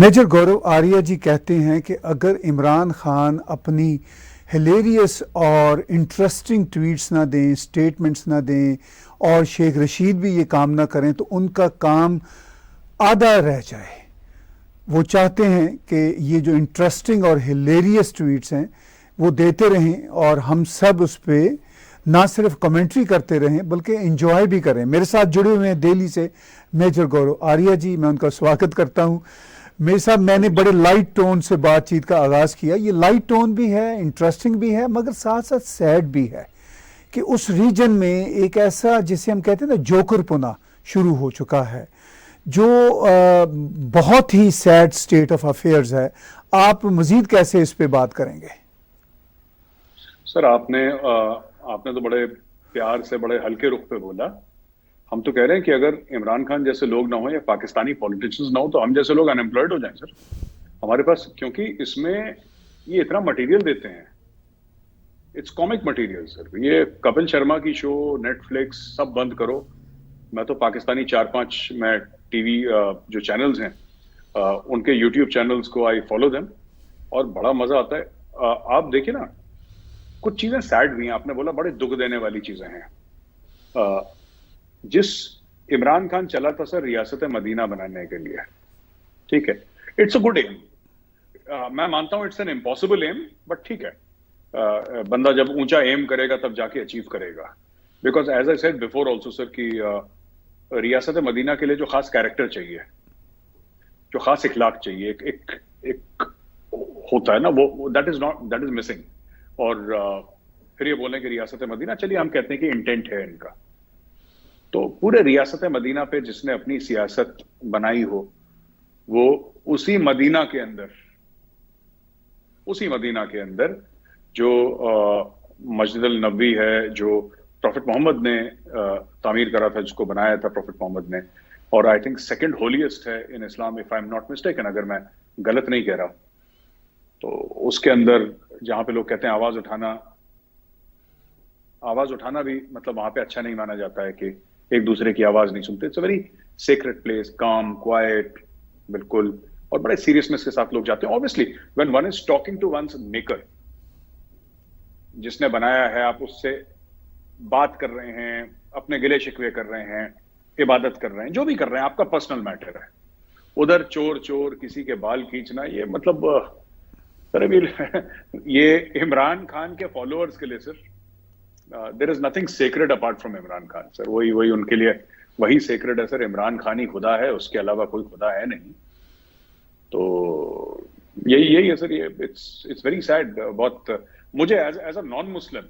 Major गौरव आर्या जी कहते हैं कि अगर इमरान खान अपनी हिलेरियस और इंटरेस्टिंग ट्वीट्स ना दें, स्टेटमेंट्स ना दें और शेख रशीद भी ये काम ना करें तो उनका काम आधा रह जाए। वो चाहते हैं कि ये जो इंटरेस्टिंग और हिलेरियस ट्वीट्स हैं वो देते रहें और हम सब उस पर ना सिर्फ कमेंट्री करते रहें बल्कि एंजॉय भी करें। मेरे साथ जुड़े हुए हैं दिल्ली से मेजर गौरव आर्या जी, मैं उनका स्वागत करता हूं। मेरे साथ मैंने बड़े लाइट टोन से बातचीत का आगाज़ किया। ये लाइट टोन भी है, इंटरेस्टिंग भी है, मगर साथ साथ सैड भी है कि उस रीजन में एक ऐसा जिसे हम कहते हैं ना जोकरपुना शुरू हो चुका है जो बहुत ही सैड स्टेट ऑफ अफेयर्स है। आप मजीद कैसे इस पे बात करेंगे? सर आपने तो बड़े प्यार से बड़े हल्के रुख पे बोला। हम तो कह रहे हैं कि अगर इमरान खान जैसे लोग ना हो या पाकिस्तानी पॉलिटिशियंस ना हो तो हम जैसे लोग अनएम्प्लॉयड हो जाएं सर हमारे पास, क्योंकि इसमें ये इतना मटेरियल देते हैं। It's comic material sir. ये कपिल शर्मा की शो, नेटफ्लिक्स सब बंद करो। मैं तो पाकिस्तानी 4-5 मैं टीवी जो चैनल्स हैं उनके यूट्यूब चैनल्स को आई फॉलो देम और बड़ा मजा आता है। आप देखिए ना, कुछ चीजें सैड भी हैं। आपने बोला बड़े दुख देने वाली चीजें हैं। जिस इमरान खान चला था सर रियासत मदीना बनाने के लिए, ठीक है, इट्स अ गुड एम। मैं मानता हूं it's an impossible aim, but ठीक है, बंदा जब ऊंचा एम करेगा तब जाके अचीव करेगा। Because as I said before also sir कि रियासत मदीना के लिए जो खास कैरेक्टर चाहिए, जो खास इखलाक चाहिए, एक होता है ना, वो दैट इज मिसिंग। और फिर ये बोलें कि रियासत मदीना, चलिए हम कहते हैं कि इंटेंट है इनका। तो पूरे रियासत मदीना पे जिसने अपनी सियासत बनाई हो, वो उसी मदीना के अंदर जो मस्जिद अल नबवी है, जो प्रॉफिट मोहम्मद ने तामीर करा था, जिसको बनाया था प्रॉफिट मोहम्मद ने, और आई थिंक सेकंड होलीएस्ट है in Islam, if I am not mistaken, अगर मैं गलत नहीं कह रहा। तो उसके अंदर जहां पे लोग कहते हैं आवाज उठाना भी मतलब वहां पे अच्छा नहीं माना जाता है कि एक दूसरे की आवाज नहीं सुनते। It's a very secret place, calm, quiet, बिल्कुल, और बड़े सीरियसनेस के साथ लोग जाते हैं। Obviously when one is talking to one's maker, जिसने बनाया है, आप उससे बात कर रहे हैं, अपने गिले शिकवे कर रहे हैं, इबादत कर रहे हैं, जो भी कर रहे हैं, आपका पर्सनल मैटर है। उधर चोर किसी के बाल खींचना, ये मतलब सर ये इमरान खान के फॉलोअर्स के लिए sir there is nothing sacred apart from Imran Khan sir. वही उनके लिए वही सेक्रेड है सर। इमरान खान ही खुदा है, उसके अलावा कोई खुदा है नहीं। तो यही है सर। ये इट्स वेरी सैड। बहुत मुझे एज अ नॉन मुस्लिम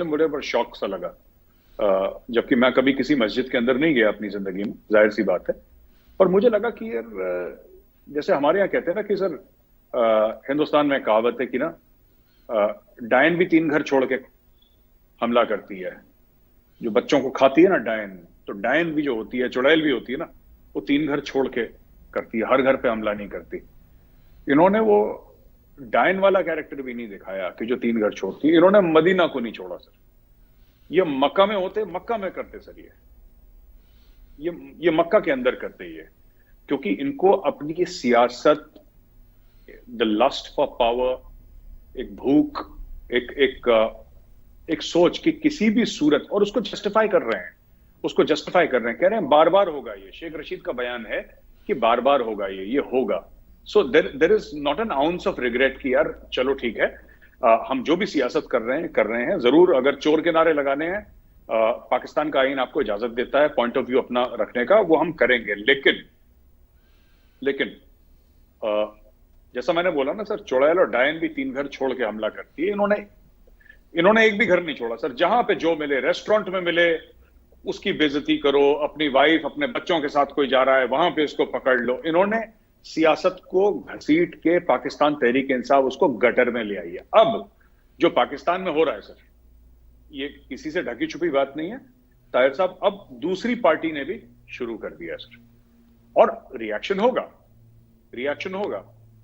मुझे बड़ा शौक सा लगा, जबकि मैं कभी किसी मस्जिद के अंदर नहीं गया अपनी जिंदगी में, जाहिर सी बात है। पर मुझे लगा कि यार जैसे हमारे यहाँ कहते हैं ना कि सर हिंदुस्तान में कहावत है कि ना डायन भी 3 घर छोड़ के हमला करती है। जो बच्चों को खाती है ना डायन, तो डायन भी जो होती है, चुड़ैल भी होती है ना, वो 3 घर छोड़ के करती है, हर घर पे हमला नहीं करती। इन्होंने वो डायन वाला कैरेक्टर भी नहीं दिखाया कि जो 3 घर छोड़ती है। इन्होंने मदीना को नहीं छोड़ा सर। ये मक्का में होते, मक्का में करते सर। ये मक्का के अंदर करते ये, क्योंकि इनको अपनी सियासत, द लस्ट फॉर पावर, एक भूख, एक सोच कि किसी भी सूरत, और उसको जस्टिफाई कर रहे हैं, कह रहे हैं बार बार होगा ये। शेख रशीद का बयान है कि बार बार होगा ये होगा। So there is not an ounce of regret कि यार चलो ठीक है, हम जो भी सियासत कर रहे हैं जरूर, अगर चोर के नारे लगाने हैं, पाकिस्तान का आईन आपको इजाजत देता है पॉइंट ऑफ व्यू अपना रखने का, वो हम करेंगे। लेकिन जैसा मैंने बोला ना सर, चुड़ैल और डायन भी 3 घर छोड़ के हमला करती है। इन्होंने एक भी घर नहीं छोड़ा सर। जहां पे जो मिले, रेस्टोरेंट में मिले, उसकी बेइज्जती करो। अपनी वाइफ, अपने बच्चों के साथ कोई जा रहा है, वहां पे इसको पकड़ लो। इन्होंने सियासत को घसीट के पाकिस्तान तहरीक इंसाफ उसको गटर में ले आई है। अब जो पाकिस्तान में हो रहा है सर, ये किसी से ढकी छुपी बात नहीं है ताहिर साहब। अब दूसरी पार्टी ने भी शुरू कर दिया सर, और रिएक्शन होगा।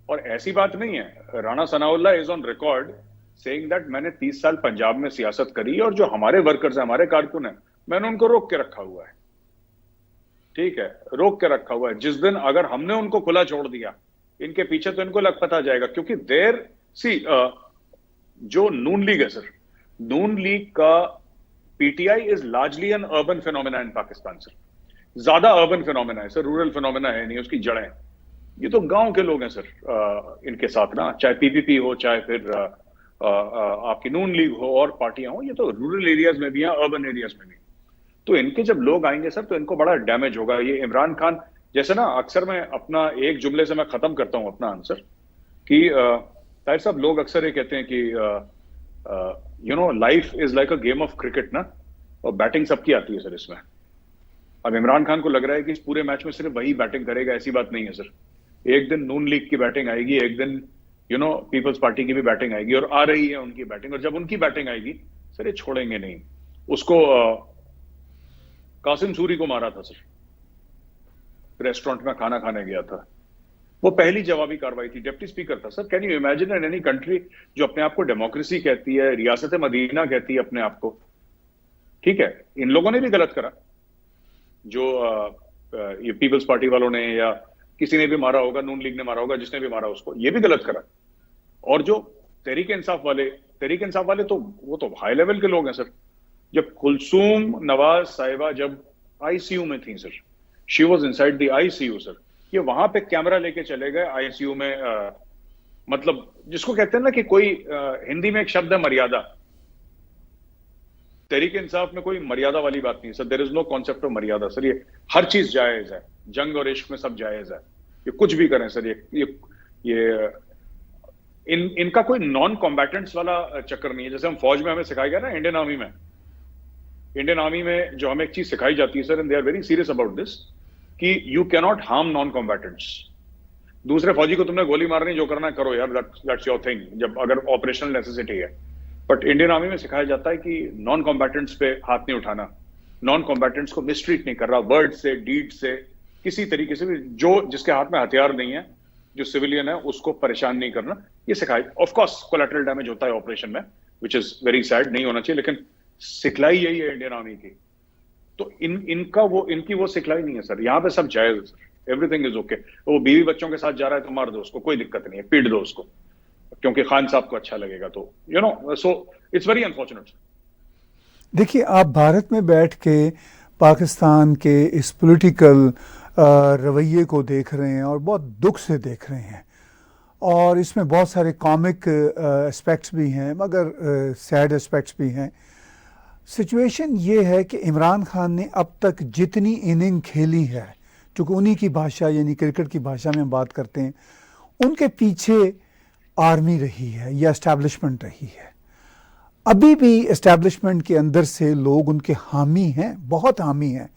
और ऐसी बात नहीं है, Rana Sanaullah is on record saying that मैंने 30 साल पंजाब में सियासत करी और जो हमारे वर्कर्स हैं, हमारे कारकुन हैं, मैंने उनको रोक के रखा हुआ है। ठीक है, रोक के रखा हुआ है। जिस दिन अगर हमने उनको खुला छोड़ दिया, इनके पीछे तो इनको लग पता जाएगा, क्योंकि देर सी जो नून लीग है सर, नून लीग का PTI is largely N urban phenomena in Pakistan sir, ज्यादा अर्बन फिनोमेना है सर, रूरल फिनोमेना है नहीं, उसकी जड़ें। ये तो गांव के लोग हैं सर इनके साथ ना, चाहे पीपीपी हो, चाहे फिर आपकी नून लीग हो और पार्टियां हो, ये तो रूरल एरियाज में भी हैं, अर्बन एरियाज में भी। तो इनके जब लोग आएंगे सर, तो इनको बड़ा डैमेज होगा। ये इमरान खान जैसे ना, अक्सर मैं अपना एक जुमले से मैं खत्म करता हूं अपना आंसर कि ताहिर साहब, लोग अक्सर ये कहते हैं कि life is like a game of cricket ना, और बैटिंग सबकी आती है सर इसमें। अब इमरान खान को लग रहा है कि इस पूरे मैच में सिर्फ वही बैटिंग करेगा, ऐसी बात नहीं है सर। एक दिन नून लीग की बैटिंग आएगी, एक दिन पीपल्स पार्टी की भी बैटिंग आएगी, और आ रही है उनकी बैटिंग। और जब उनकी बैटिंग आएगी सर, ये छोड़ेंगे नहीं। उसको कासिम सूरी को मारा था सर, रेस्टोरेंट में खाना खाने गया था, वो पहली जवाबी कार्रवाई थी, डिप्टी स्पीकर था sir. Can you imagine in any country जो अपने आप को डेमोक्रेसी कहती है, रियासत मदीना कहती है अपने आप को, ठीक है, इन लोगों ने भी गलत करा, जो ये पीपल्स पार्टी वालों ने या किसी ने भी मारा होगा, नून लीग ने मारा होगा, जिसने भी मारा उसको, ये भी गलत करा। और जो तहरीक इंसाफ वाले तो वो तो हाई लेवल के लोग हैं सर। जब कुलसूम नवाज साहिबा जब आईसीयू में थी sir, she was inside the ICU sir, ये वहां पे कैमरा लेके चले गए आईसीयू में। मतलब जिसको कहते हैं ना कि कोई हिंदी में एक शब्द है मर्यादा, तहरीक इंसाफ में कोई मर्यादा वाली बात नहीं sir. There is no concept of मर्यादा सर। ये हर चीज जायज है, जंग और इश्क में सब जायज है। ये कुछ भी करें सर, ये इनका कोई नॉन कॉम्बैटेंट्स वाला चक्कर नहीं है। जैसे हम फौज में हमें सिखाया गया ना, इंडियन आर्मी में जो हमें एक चीज सिखाई जाती है sir, and they are very serious about this, कि you can not harm non combatants. दूसरे फौजी को तुमने गोली मारनी, जो करना है करो यार, दैट्स योर थिंग, जब अगर ऑपरेशनल नेसेसिटी है। बट इंडियन आर्मी में सिखाया जाता है कि नॉन कॉम्बैटेंट्स पे हाथ नहीं उठाना, नॉन कॉम्बैटेंट्स को मिसट्रीट नहीं कर रहा, वर्ड से, डीड से, किसी तरीके से भी, जो जिसके हाथ में हथियार नहीं है, जो सिविलियन है, उसको परेशान नहीं करना, ये सिखाया। ऑफ कोर्स कोलैटरल डैमेज होता है ऑपरेशन में, विच इज वेरी सैड, नहीं होना चाहिए, लेकिन सिखलाई यही है इंडियन आर्मी की। तो इनकी वो सिखलाई नहीं है सर। यहाँ पे सब जायज है सर, एवरीथिंग इज ओके। वो बीवी बच्चों के साथ जा रहा है तो मार दो उसको, कोई दिक्कत नहीं है, पीट दो उसको, क्योंकि खान साहब को अच्छा लगेगा। तो सो इट्स वेरी अनफॉर्चुनेट। देखिए, आप भारत में बैठ के पाकिस्तान के इस पॉलिटिकल रवैये को देख रहे हैं और बहुत दुख से देख रहे हैं, और इसमें बहुत सारे कॉमिक एस्पेक्ट्स भी हैं, मगर सैड एस्पेक्ट्स भी हैं। सिचुएशन ये है कि इमरान खान ने अब तक जितनी इनिंग खेली है, चूँकि उन्हीं की भाषा यानी क्रिकेट की भाषा में हम बात करते हैं, उनके पीछे आर्मी रही है या एस्टैब्लिशमेंट रही है। अभी भी एस्टैब्लिशमेंट के अंदर से लोग उनके हामी हैं, बहुत हामी हैं,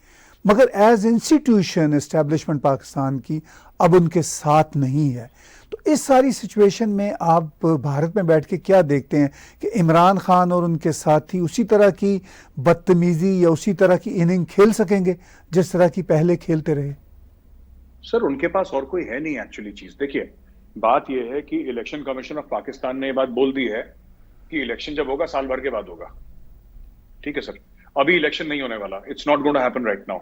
मगर एज इंस्टीट्यूशन एस्टैब्लिशमेंट पाकिस्तान की अब उनके साथ नहीं है। तो इस सारी सिचुएशन में आप भारत में बैठ के क्या देखते हैं कि इमरान खान और उनके साथी उसी तरह की बदतमीजी या उसी तरह की इनिंग खेल सकेंगे जिस तरह की पहले खेलते रहे? सर, उनके पास और कोई है नहीं एक्चुअली चीज। देखिए, बात यह है कि इलेक्शन कमीशन ऑफ पाकिस्तान ने ये बात बोल दी है कि इलेक्शन जब होगा साल भर के बाद होगा। ठीक है सर, अभी इलेक्शन नहीं होने वाला, it's not going to happen right now.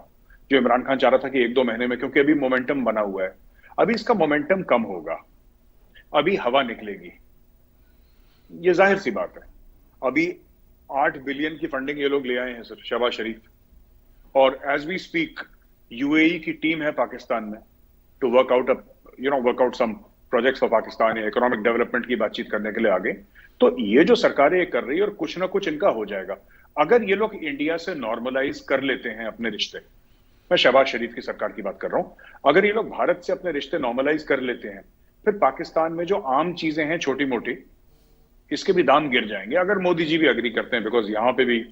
जो इमरान खान चाह रहा था कि 1-2 महीने में, क्योंकि अभी मोमेंटम बना हुआ है, अभी इसका मोमेंटम कम होगा, अभी हवा निकलेगी, ये जाहिर सी बात है। अभी 8 बिलियन की फंडिंग ये लोग ले आए हैं सर, शहबाज शरीफ, और एज वी स्पीक यूएई की टीम है पाकिस्तान में to work out some projects for Pakistan, economic development की बातचीत करने के लिए आगे। तो ये जो सरकारें ये कर रही है, और कुछ ना कुछ इनका हो जाएगा अगर ये लोग इंडिया से नॉर्मलाइज कर लेते हैं अपने रिश्ते। मैं शहबाज शरीफ की सरकार की बात कर रहा हूं। अगर ये लोग भारत से अपने रिश्ते नॉर्मलाइज कर लेते हैं, फिर पाकिस्तान में जो आम चीजें हैं छोटी मोटी, इसके भी दाम गिर जाएंगे। अगर मोदी जी भी अग्री करते हैं, बिकॉज यहां पे भी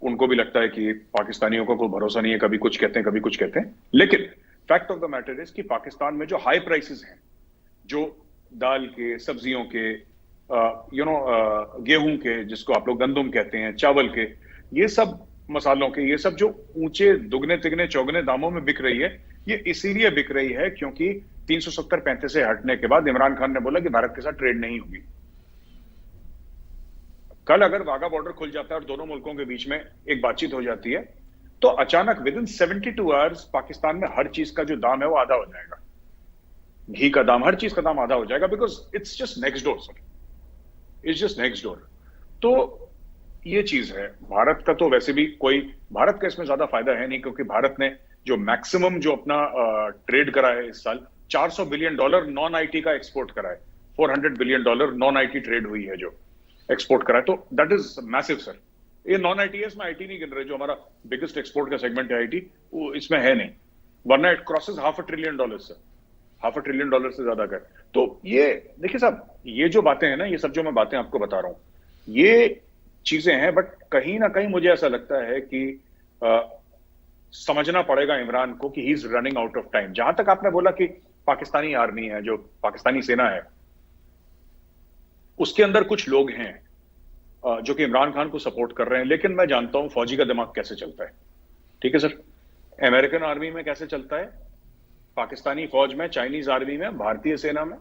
उनको भी लगता है कि पाकिस्तानियों को कोई भरोसा नहीं है, कभी कुछ कहते हैं कभी कुछ कहते हैं। लेकिन fact of the matter is कि पाकिस्तान में जो हाई प्राइसेस हैं, जो दाल के, सब्जियों के, गेहूं के, जिसको आप लोग गंदुम कहते हैं, चावल के, ये सब मसालों के, ये सब जो ऊंचे दुगने तिगने चौगने दामों में बिक रही है, ये इसीलिए बिक रही है क्योंकि 370-35 से हटने के बाद इमरान खान ने बोला कि भारत के साथ ट्रेड नहीं होगी। कल अगर वाघा बॉर्डर खुल जाता है और दोनों मुल्कों के बीच में एक बातचीत हो जाती है, तो अचानक विद इन 72 आवर्स पाकिस्तान में हर चीज का जो दाम है वो आधा हो जाएगा, घी का दाम, हर चीज का दाम आधा हो जाएगा, because it's just next door sir, it's just next door. तो ये चीज है। भारत का तो वैसे भी कोई, भारत का इसमें ज्यादा फायदा है नहीं, क्योंकि भारत ने जो मैक्सिमम जो अपना ट्रेड करा है इस साल, $400 बिलियन नॉन आईटी का एक्सपोर्ट करा है, $400 बिलियन नॉन आईटी ट्रेड हुई है जो एक्सपोर्ट करा है, तो दैट इज मैसिव सर। ये नॉन आईटी है, इसमें आईटी नहीं गिन रहे, जो हमारा बिगेस्ट एक्सपोर्ट का सेगमेंट है आईटी, वो इसमें है नहीं, वरना it crosses $500 billion sir, $500 billion से ज्यादा का। तो ये देखिए साहब, ये जो बातें हैं ना, ये सब जो मैं बातें आपको बता रहा हूं, ये चीजें हैं, बट कहीं ना कहीं मुझे ऐसा लगता है कि समझना पड़ेगा इमरान को कि he is running out of time. जहां तक आपने बोला कि पाकिस्तानी आर्मी है, जो पाकिस्तानी सेना है, उसके अंदर कुछ लोग हैं जो कि इमरान खान को सपोर्ट कर रहे हैं, लेकिन मैं जानता हूं फौजी का दिमाग कैसे चलता है। ठीक है सर, अमेरिकन आर्मी में कैसे चलता है, पाकिस्तानी फौज में, चाइनीज आर्मी में, भारतीय सेना में,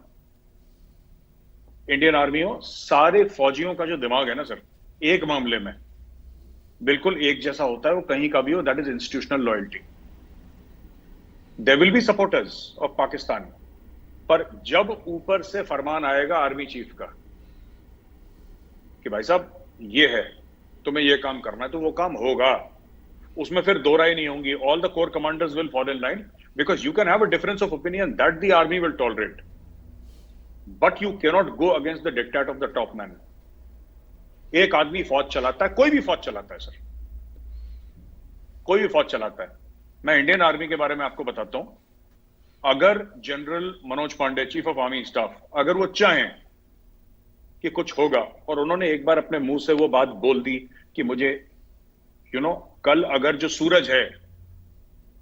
इंडियन आर्मी हो, सारे फौजियों का जो दिमाग है ना सर, एक मामले में बिल्कुल एक जैसा होता है, वो कहीं का भी हो, that is institutional loyalty. There will be supporters of Pakistan, पर जब ऊपर से फरमान आएगा आर्मी चीफ का कि भाई साहब ये है, तुम्हें ये काम करना है, तो वो काम होगा, उसमें फिर दो राय नहीं होंगी। All the core commanders will follow in line, because you can have a difference of opinion that the army will tolerate, but you cannot go against the diktat of the top man। एक आदमी फौज चलाता है, कोई भी फौज चलाता है सर, कोई भी फौज चलाता है। मैं इंडियन आर्मी के बारे में आपको बताता हूं, अगर general Manoj Pande, chief of army staff, अगर वो चाहें कि कुछ होगा, और उन्होंने एक बार अपने मुंह से वो बात बोल दी कि मुझे कल अगर जो सूरज है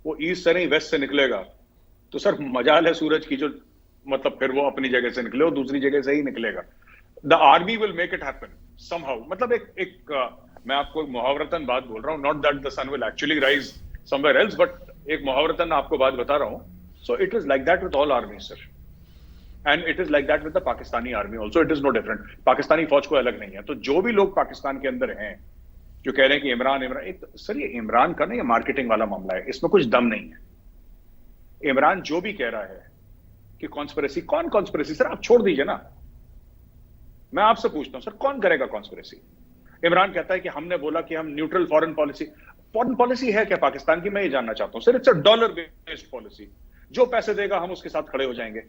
वो ईस्ट से नहीं वेस्ट से निकलेगा, तो सर मजाल है सूरज की, जो मतलब फिर वो अपनी जगह से निकले, वो दूसरी जगह से ही निकलेगा। The army will make it happen somehow. मतलब एक मैं आपको एक मुहावरतन बात बोल रहा हूं, not that the sun will actually rise somewhere else, but एक मुहावरतन आपको बात बता रहा हूं। So it is like that with all army sir, and it is like that with the Pakistani army also, it is no different. Pakistani फौज को अलग नहीं है। तो जो भी लोग पाकिस्तान के अंदर हैं जो कह रहे हैं कि इमरान सर, ये इमरान का ना ये मार्केटिंग वाला मामला है, इसमें कुछ दम नहीं है। इमरान जो भी कह रहा है कि कॉन्स्पिरेसी, कौन कॉन्स्पिरेसी सर, आप छोड़ दीजिए ना। मैं आपसे पूछता हूं सर, कौन करेगा कॉन्स्पिरेसी? इमरान कहता है कि हमने बोला कि हम न्यूट्रल फॉरेन पॉलिसी है क्या पाकिस्तान की? मैं ये जानना चाहता हूं sir. It's a dollar based policy, जो पैसे देगा हम उसके साथ खड़े हो जाएंगे।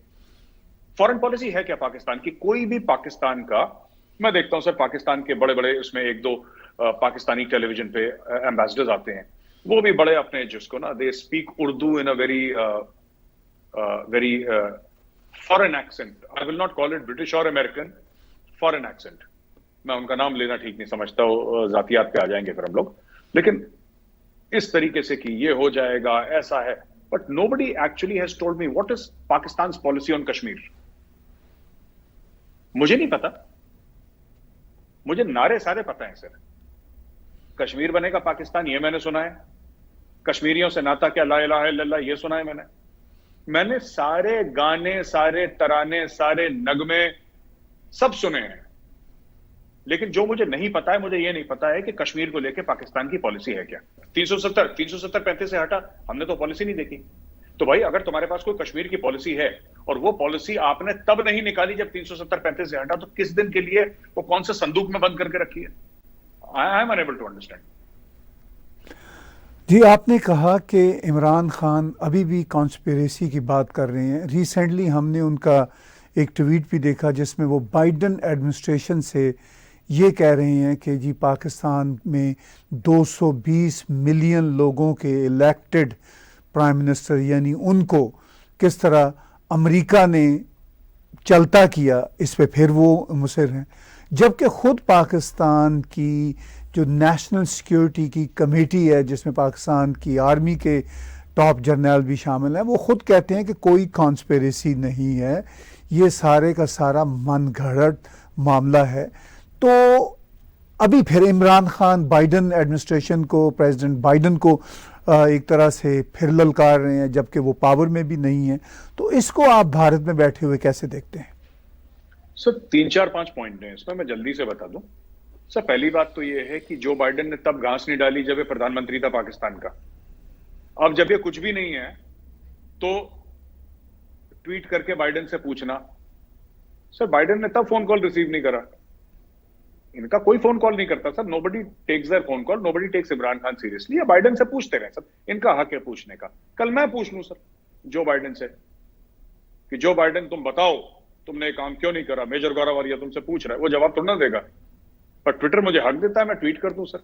फॉरेन पॉलिसी है क्या पाकिस्तान की? कोई भी पाकिस्तान का, मैं देखता हूं सर, पाकिस्तान के बड़े बड़े उसमें एक दो पाकिस्तानी टेलीविजन पे एम्बेसडर्स आते हैं, वो भी बड़े अपने जिसको ना, they speak Urdu in a very foreign accent. I will not call it British और अमेरिकन, फॉरेन एक्सेंट। मैं उनका नाम लेना ठीक नहीं समझता, जातियात पे आ जाएंगे फिर हम लोग। लेकिन इस तरीके से कि ये हो जाएगा, ऐसा है, but nobody actually has told me what is Pakistan policy on Kashmir. मुझे नहीं पता, मुझे नारे सारे पता है सर। कश्मीर बनेगा पाकिस्तान, ये मैंने सुना है। कश्मीरियों से नाता क्या, ला इलाहा इल्लल्लाह, ये सुना है मैंने सारे गाने, सारे तराने, सारे नगमे सब सुने हैं। लेकिन जो मुझे नहीं पता है, मुझे ये नहीं पता है कि कश्मीर को लेकर पाकिस्तान की पॉलिसी है क्या। 370 35 से हटा, हमने तो पॉलिसी नहीं देखी। तो भाई अगर तुम्हारे पास कोई कश्मीर की पॉलिसी है और वो पॉलिसी आपने तब नहीं निकाली जब 370 35 से हटा, तो किस दिन के लिए वो कौन से संदूक में बंद करके रखी है? I am unable to understand. जी, आपने कहा कि इमरान खान अभी भी कॉन्स्पिरेसी की बात कर रहे हैं। रिसेंटली हमने उनका एक ट्वीट भी देखा जिसमें वो बाइडन एडमिनिस्ट्रेशन से ये कह रहे हैं कि जी पाकिस्तान में 220 मिलियन लोगों के इलेक्टेड प्राइम मिनिस्टर, यानी उनको किस तरह अमेरिका ने चलता किया, इस पे फिर वो मुसर हैं। जबकि ख़ुद पाकिस्तान की जो नेशनल सिक्योरिटी की कमेटी है, जिसमें पाकिस्तान की आर्मी के टॉप जर्नल भी शामिल हैं, वो ख़ुद कहते हैं कि कोई कॉन्स्पिरेसी नहीं है, ये सारे का सारा मन घड़त मामला है। तो अभी फिर इमरान खान बाइडन एडमिनिस्ट्रेशन को, प्रेसिडेंट बाइडन को एक तरह से फिर ललकार रहे हैं, जबकि वो पावर में भी नहीं है। तो इसको आप भारत में बैठे हुए कैसे देखते हैं? सर 3 4 5 पॉइंट हैं इसमें, मैं जल्दी से बता दूं। सर पहली बात तो ये है कि जो बाइडेन ने तब घास नहीं डाली जब ये प्रधानमंत्री था पाकिस्तान का। अब जब ये कुछ भी नहीं है तो ट्वीट करके बाइडेन से पूछना। सर बाइडेन ने तब फोन कॉल रिसीव नहीं करा, इनका कोई फोन कॉल नहीं करता sir. Nobody takes their phone call, nobody takes Imran Khan seriously. या बाइडेन से पूछते रहे सर, इनका हक है पूछने का। कल मैं पूछ लूं सर जो बाइडेन से कि जो बाइडेन तुम बताओ तुमने काम क्यों नहीं करा, मेजर गौरवरिया तुमसे पूछ रहा है, वो जवाब थोड़ा ना देगा। पर ट्विटर मुझे हक देता है, मैं ट्वीट कर दूं सर।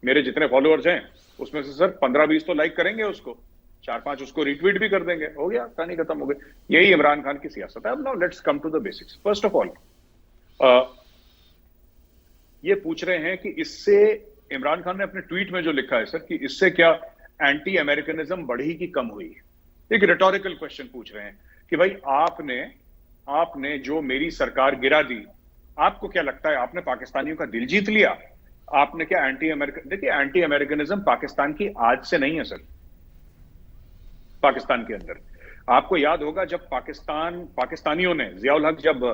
मेरे जितने फॉलोअर्स हैं उसमें से सर 15-20 तो लाइक करेंगे उसको, 4-5 उसको रिट्वीट भी कर देंगे, हो गया, कहानी खत्म हो गई। यही इमरान खान की सियासत है। अब now let's come to the basics. First of all ये पूछ रहे हैं कि इससे, इमरान खान ने अपने ट्वीट में जो लिखा है सर कि इससे क्या एंटी अमेरिकनिज्म बढ़ी कि कम हुई। एक रिटोरिकल क्वेश्चन पूछ रहे हैं कि भाई आपने जो मेरी सरकार गिरा दी, आपको क्या लगता है आपने पाकिस्तानियों का दिल जीत लिया? आपने क्या एंटी अमेरिकन, देखिए एंटी अमेरिकनिज्म पाकिस्तान की आज से नहीं है सर। पाकिस्तान के अंदर आपको याद होगा जब पाकिस्तानियों ने, जियाउल हक जब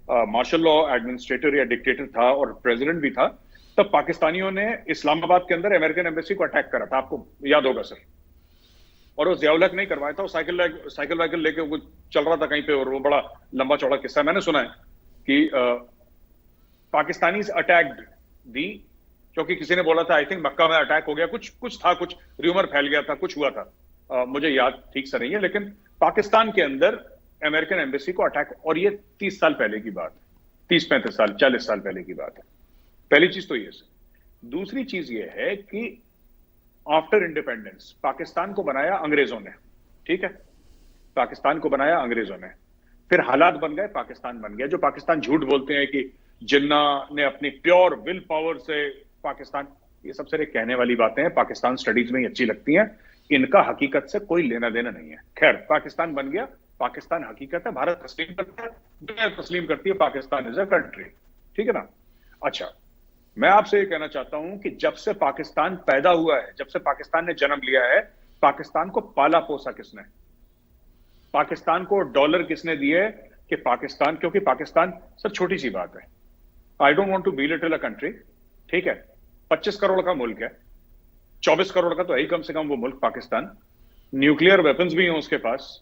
मार्शल लॉ एडमिनिस्ट्रेटर या डिक्टेटर था और प्रेसिडेंट भी था, तब पाकिस्तानियों ने इस्लामाबाद के अंदर अमेरिकन एम्बेसी को अटैक करा था, आपको याद होगा सर। और वो जियाउल हक नहीं करवाया था, वो साइकिल वाइकिल लेके वो चल रहा था कहीं पे, और वो बड़ा लंबा चौड़ा किस्सा मैंने सुना है कि पाकिस्तानी अटैक्ड दी, क्योंकि किसी ने बोला था आई थिंक मक्का में अटैक हो गया, कुछ था, कुछ र्यूमर फैल गया था, कुछ हुआ था, मुझे याद ठीक से नहीं है, लेकिन पाकिस्तान के अंदर अमेरिकन एम्बेसी को अटैक, और ये 30 साल पहले की बात है, 30-35 साल 40 साल पहले की बात है। पहली चीज तो ये है। दूसरी चीज ये है कि आफ्टर इंडिपेंडेंस पाकिस्तान को बनाया अंग्रेजों ने, ठीक है, पाकिस्तान को बनाया अंग्रेजों ने, फिर हालात बन गए, पाकिस्तान बन गया। जो पाकिस्तान झूठ बोलते हैं कि जिन्ना ने अपनी प्योर विल पावर से पाकिस्तान, ये सब सारे कहने वाली बातें हैं, पाकिस्तान स्टडीज में ही अच्छी लगती हैं, इनका हकीकत से कोई लेना देना नहीं है। खैर, पाकिस्तान बन गया, पाकिस्तान हकीकत है, भारत तस्लीम करता है, दुनिया तस्लीम करती है, पाकिस्तान इज अ कंट्री, ठीक है ना। अच्छा, मैं आपसे ये कहना चाहता हूं कि जब से पाकिस्तान पैदा हुआ है, जब से पाकिस्तान ने जन्म लिया है, पाकिस्तान को पाला पोसा किसने? पाकिस्तान को डॉलर किसने दिए कि पाकिस्तान, क्योंकि पाकिस्तान सर छोटी सी बात है, I don't want to belittle a country, ठीक है, 25 करोड़ का मुल्क है, 24 करोड़ का तो है ही कम से कम वो मुल्क पाकिस्तान, न्यूक्लियर वेपन्स भी हैं उसके पास,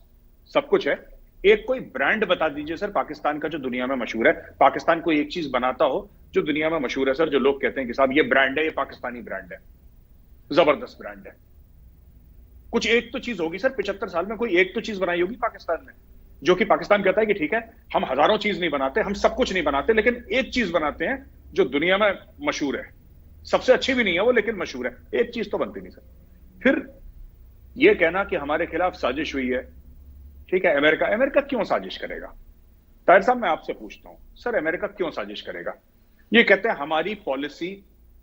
सब कुछ है। एक कोई ब्रांड बता दीजिए सर पाकिस्तान का जो दुनिया में मशहूर है, पाकिस्तान कोई एक चीज बनाता हो जो दुनिया में मशहूर है सर, जो लोग कहते हैं कि साहब ये ब्रांड है, ये पाकिस्तानी ब्रांड है, जबरदस्त ब्रांड है। कुछ एक तो चीज होगी सर, 75 साल में कोई एक तो चीज बनाई होगी पाकिस्तान ने, जो कि पाकिस्तान कहता है कि ठीक है हम हजारों चीज नहीं बनाते, हम सब कुछ नहीं बनाते, लेकिन एक चीज बनाते हैं जो दुनिया में मशहूर है, सबसे अच्छी भी नहीं है वो लेकिन मशहूर है, एक चीज तो बनती नहीं सर। फिर यह कहना कि हमारे खिलाफ साजिश हुई है, ठीक है, अमेरिका क्यों साजिश करेगा? ताहिर साहब मैं आपसे पूछता हूं सर, अमेरिका क्यों साजिश करेगा? ये कहते हैं हमारी पॉलिसी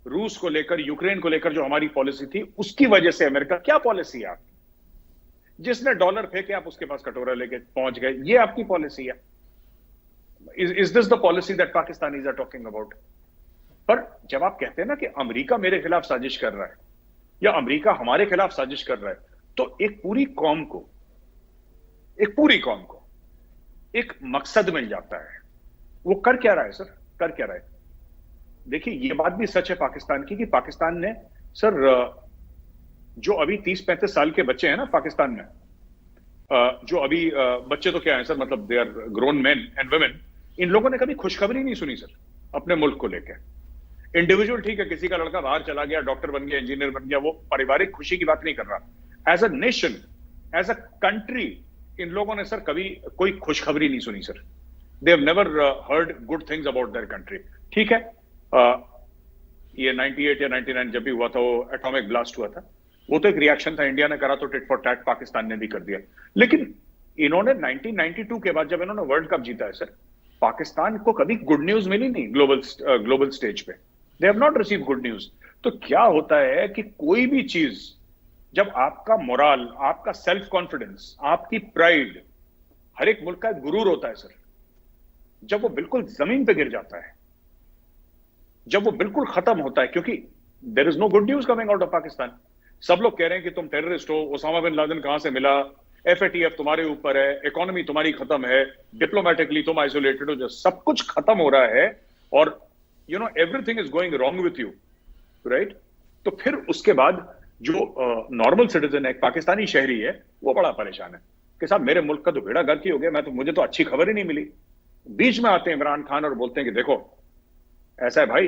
रूस को लेकर, यूक्रेन को लेकर जो हमारी पॉलिसी थी उसकी वजह से अमेरिका, क्या पॉलिसी है आपकी? जिसने डॉलर फेंके आप उसके पास कटोरा लेके पहुंच गए, ये आपकी पॉलिसी है? Is this the policy that Pakistanis are talking about? पर जब आप कहते हैं ना कि अमेरिका मेरे खिलाफ साजिश कर रहा है या अमेरिका हमारे खिलाफ साजिश कर रहा है, तो एक पूरी कौम को एक मकसद मिल जाता है। वो कर क्या रहा है सर, कर क्या रहा है? देखिए ये बात भी सच है पाकिस्तान की कि पाकिस्तान ने सर, जो अभी 30-35 साल के बच्चे हैं ना पाकिस्तान में, जो अभी बच्चे तो क्या है सर, मतलब they are grown men and women, इन लोगों ने कभी खुशखबरी नहीं सुनी सर अपने मुल्क को लेकर। इंडिविजुअल ठीक है, किसी का लड़का बाहर चला गया, डॉक्टर बन गया, इंजीनियर बन गया, वो पारिवारिक खुशी की बात नहीं कर रहा। As a nation, as a country, इन लोगों ने सर कभी कोई खुशखबरी नहीं सुनी sir. They have never heard good things about their country. ठीक है, ये 98 या 99 जब भी हुआ था, वो एटॉमिक ब्लास्ट हुआ था, वो तो एक रिएक्शन था, इंडिया ने करा तो टिट फॉर टैट पाकिस्तान ने भी कर दिया। लेकिन इन्होंने 1992 के बाद जब इन्होंने वर्ल्ड कप जीता है सर, पाकिस्तान को कभी गुड न्यूज मिली नहीं ग्लोबल स्टेज पे। They have not receive good news. तो क्या होता है कि कोई भी चीज, जब आपका मोरल, आपका सेल्फ कॉन्फिडेंस, आपकी प्राइड, हर एक मुल्क का एक गुरूर होता है सर, जब वो बिल्कुल जमीन पे गिर जाता है, जब वो बिल्कुल खत्म होता है, क्योंकि there is no good news coming out of Pakistan. सब लोग कह रहे हैं कि तुम टेररिस्ट हो, ओसामा बिन लादेन कहां से मिला, FATF तुम्हारे ऊपर है, इकोनॉमी तुम्हारी खत्म है, डिप्लोमेटिकली तुम आइसोलेटेड हो, जो सब कुछ खत्म हो रहा है, और you know everything is going wrong with you, right? तो फिर उसके बाद जो नॉर्मल सिटीजन है, पाकिस्तानी शहरी है, वो बड़ा परेशान है कि साहब मेरे मुल्क का तो बेड़ा गर्क ही हो गया, मुझे तो अच्छी खबर ही नहीं मिली। बीच में आते हैं इमरान खान और बोलते हैं कि देखो ऐसा है भाई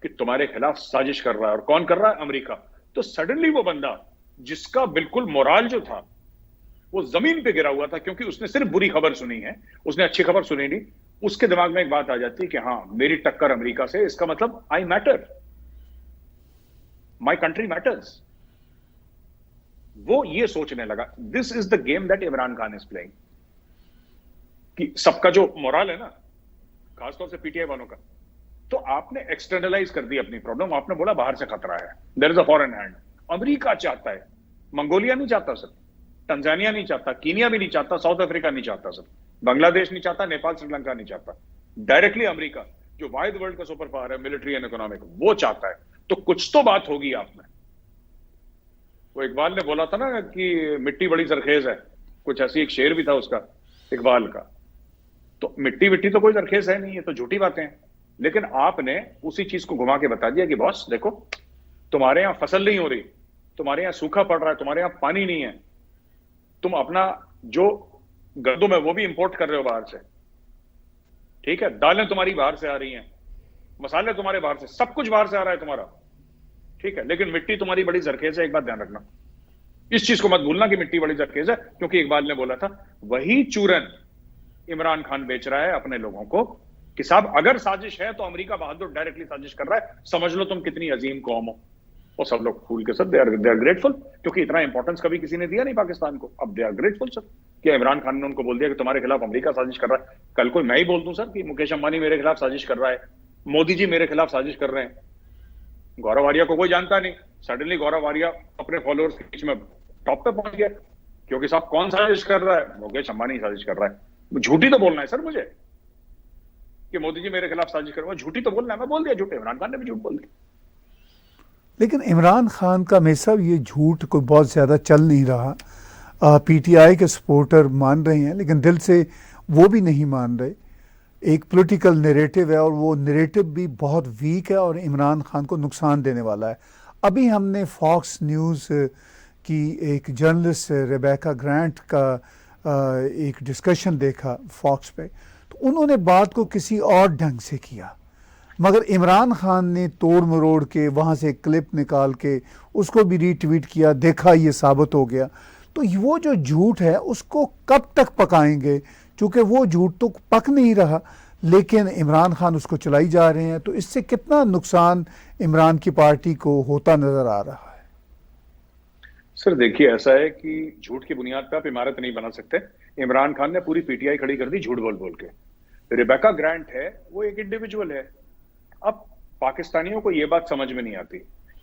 कि तुम्हारे खिलाफ साजिश कर रहा है, और कौन कर रहा है? अमेरिका। तो सडनली वो बंदा जिसका बिल्कुल मोराल जो था वो जमीन पे गिरा हुआ था, क्योंकि उसने सिर्फ बुरी खबर सुनी है, उसने अच्छी खबर सुनी नहीं, उसके दिमाग में एक बात आ जाती है कि हाँ मेरी टक्कर अमेरिका से, इसका मतलब आई मैटर, माई कंट्री मैटर्स। वो ये सोचने लगा। This is the game that Imran Khan is playing, कि सबका जो मोरल है ना, खासतौर से पीटीआई वालों का, तो आपने एक्सटर्नलाइज कर दी अपनी प्रॉब्लम। आपने बोला बाहर से खतरा है, there is a foreign hand. America चाहता है, मंगोलिया नहीं चाहता सर, तंजानिया नहीं चाहता, कीनिया भी नहीं चाहता, साउथ अफ्रीका नहीं चाहता सर, बांग्लादेश नहीं चाहता, नेपाल श्रीलंका नहीं चाहता। डायरेक्टली अमेरिका, जो वाहिद वर्ल्ड का सुपर पावर है मिलिट्री एंड इकोनॉमिक, वो चाहता है। तो कुछ तो बात होगी आप में। वो इकबाल ने बोला था ना कि मिट्टी बड़ी सरखेज है, कुछ ऐसी एक शेर भी था उसका, इकबाल का। तो मिट्टी विट्टी तो कोई सरखेज है नहीं, ये तो झूठी बातें हैं। लेकिन आपने उसी चीज को घुमा के बता दिया कि बॉस देखो, तुम्हारे यहां फसल नहीं हो रही, तुम्हारे यहां सूखा पड़ रहा है, तुम्हारे यहां पानी नहीं है, तुम अपना जो गंदम है वो भी इंपोर्ट कर रहे हो बाहर से, ठीक है, दालें तुम्हारी बाहर से आ रही हैं, मसाले तुम्हारे बाहर से, सब कुछ बाहर से आ रहा है तुम्हारा, ठीक है, लेकिन मिट्टी तुम्हारी बड़ी जरखेज है। एक बात ध्यान रखना, इस चीज को मत भूलना कि मिट्टी बड़ी जरखेज है, क्योंकि इकबाल ने बोला था वही चूरन इमरान खान बेच रहा है अपने लोगों को कि साहब अगर साजिश है तो अमेरिका बहादुर डायरेक्टली साजिश कर रहा है, समझ लो तुम कितनी अजीम कौम हो। और सब लोग फूल के सर दे आर ग्रेटफुल, क्योंकि इतना इंपॉर्टेंस कभी किसी ने दिया नहीं पाकिस्तान को। अब दे आर ग्रेटफुल सर कि इमरान खान ने उनको बोल दिया कि तुम्हारे खिलाफ अमेरिका साजिश कर रहा है। कल कोई मैं ही बोल दूं सर कि मुकेश अंबानी मेरे खिलाफ साजिश कर रहा है, मोदी जी मेरे खिलाफ साजिश कर रहे हैं, गौरव आर्या को कोई जानता नहीं, सडनली गौरव आर्या अपने फॉलोअर्स के बीच में टॉप पे पहुंच गया, क्योंकि साहब कौन साजिश कर रहा है? मुकेश अंबानी साजिश कर रहा है। झूठी तो बोलना है सर मुझे कि मोदी जी मेरे खिलाफ साजिश कर रहे हैं, झूठी तो बोलना है, मैं बोल दिया झूठे, इमरान खान ने भी झूठ बोल दिया। लेकिन इमरान खान का मेरे साहब ये झूठ कोई बहुत ज़्यादा चल नहीं रहा। पीटीआई के सपोर्टर मान रहे हैं, लेकिन दिल से वो भी नहीं मान रहे। एक पॉलिटिकल नैरेटिव है और वो नैरेटिव भी बहुत वीक है और इमरान खान को नुकसान देने वाला है। अभी हमने फॉक्स न्यूज़ की एक जर्नलिस्ट रेबेका ग्रांट का एक डिस्कशन देखा फॉक्स पे, तो उन्होंने बात को किसी और ढंग से किया, मगर इमरान खान ने तोड़ मरोड़ के वहाँ से क्लिप निकाल के उसको भी रीट्वीट किया, देखा ये साबित हो गया। तो वो जो झूठ है उसको कब तक पकाएंगे, क्योंकि वो झूठ तो पक नहीं रहा, लेकिन इमरान खान उसको चलाई जा रहे हैं। तो इससे कितना नुकसान इमरान की पार्टी को होता नजर आ रहा है? सर देखिए, ऐसा है कि झूठ की बुनियाद पे आप इमारत नहीं बना सकते। इमरान खान ने पूरी पीटीआई खड़ी कर दी झूठ बोल बोल के। रिबेका ग्रांट है, वो एक इंडिविजुअल है। अब पाकिस्तानियों को ये बात समझ में नहीं आती,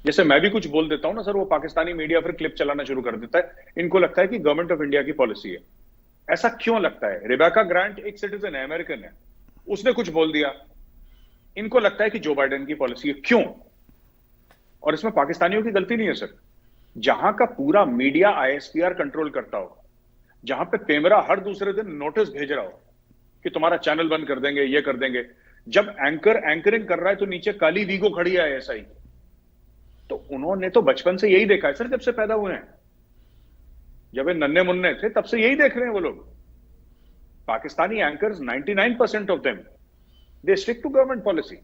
जैसे मैं भी कुछ बोल देता हूं ना सर, वो पाकिस्तानी मीडिया फिर क्लिप चलाना शुरू कर देता है। इनको लगता है कि गवर्नमेंट ऑफ इंडिया की पॉलिसी है। ऐसा क्यों लगता है? रिबेका ग्रांट एक सिटीजन है, अमेरिकन है, उसने कुछ बोल दिया, इनको लगता है कि जो बाइडेन की पॉलिसी है। क्यों? और इसमें पाकिस्तानियों की गलती नहीं है सर। जहां का पूरा मीडिया आईएसपीआर कंट्रोल करता हो, जहां पे पेमरा हर दूसरे दिन नोटिस भेज रहा हो कि तुम्हारा चैनल बंद कर देंगे, ये कर देंगे, जब एंकरिंग कर रहा है तो नीचे काली वीगो खड़ी है ऐसा ही। तो उन्होंने तो बचपन से यही देखा है सर, जब से पैदा हुए हैं, जब वे नन्हे मुन्ने थे तब से यही देख रहे हैं वो लोग। Pakistani anchors 99% of them they stick to government policy.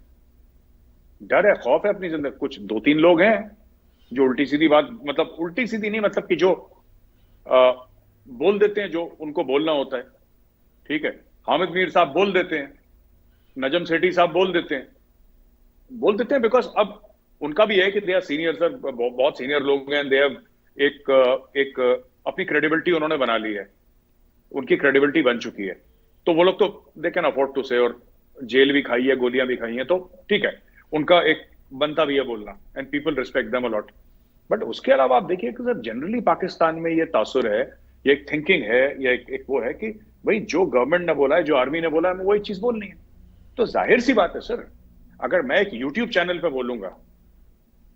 डर है, खौफ है अपनी जिंदगी। कुछ 2-3 लोग हैं जो उल्टी सीधी बात, मतलब उल्टी सीधी नहीं, मतलब कि जो बोल देते हैं जो उनको बोलना होता है, ठीक है। हामिद मीर साहब बोल देते हैं, नजम सेठी साहब बोल देते हैं बिकॉज अब उनका भी है कि दे आर सीनियर सर, बहुत सीनियर लोग हैं, दे हैव एक अपनी क्रेडिबिलिटी उन्होंने बना ली है, उनकी क्रेडिबिलिटी बन चुकी है। तो वो लोग तो दे कैन अफोर्ड टू से, और जेल भी खाई है, गोलियां भी खाई हैं, तो ठीक है, उनका एक बनता भी है बोलना, and people respect them a lot. But उसके अलावा आप देखिए कि सर जनरली पाकिस्तान में ये तासुर है, ये एक थिंकिंग है, ये एक वो है कि भाई जो गवर्नमेंट ने बोला है, जो आर्मी ने बोला है, हमें वही चीज बोलनी है। तो जाहिर सी बात है सर, अगर मैं एक यूट्यूब चैनल पे बोलूंगा,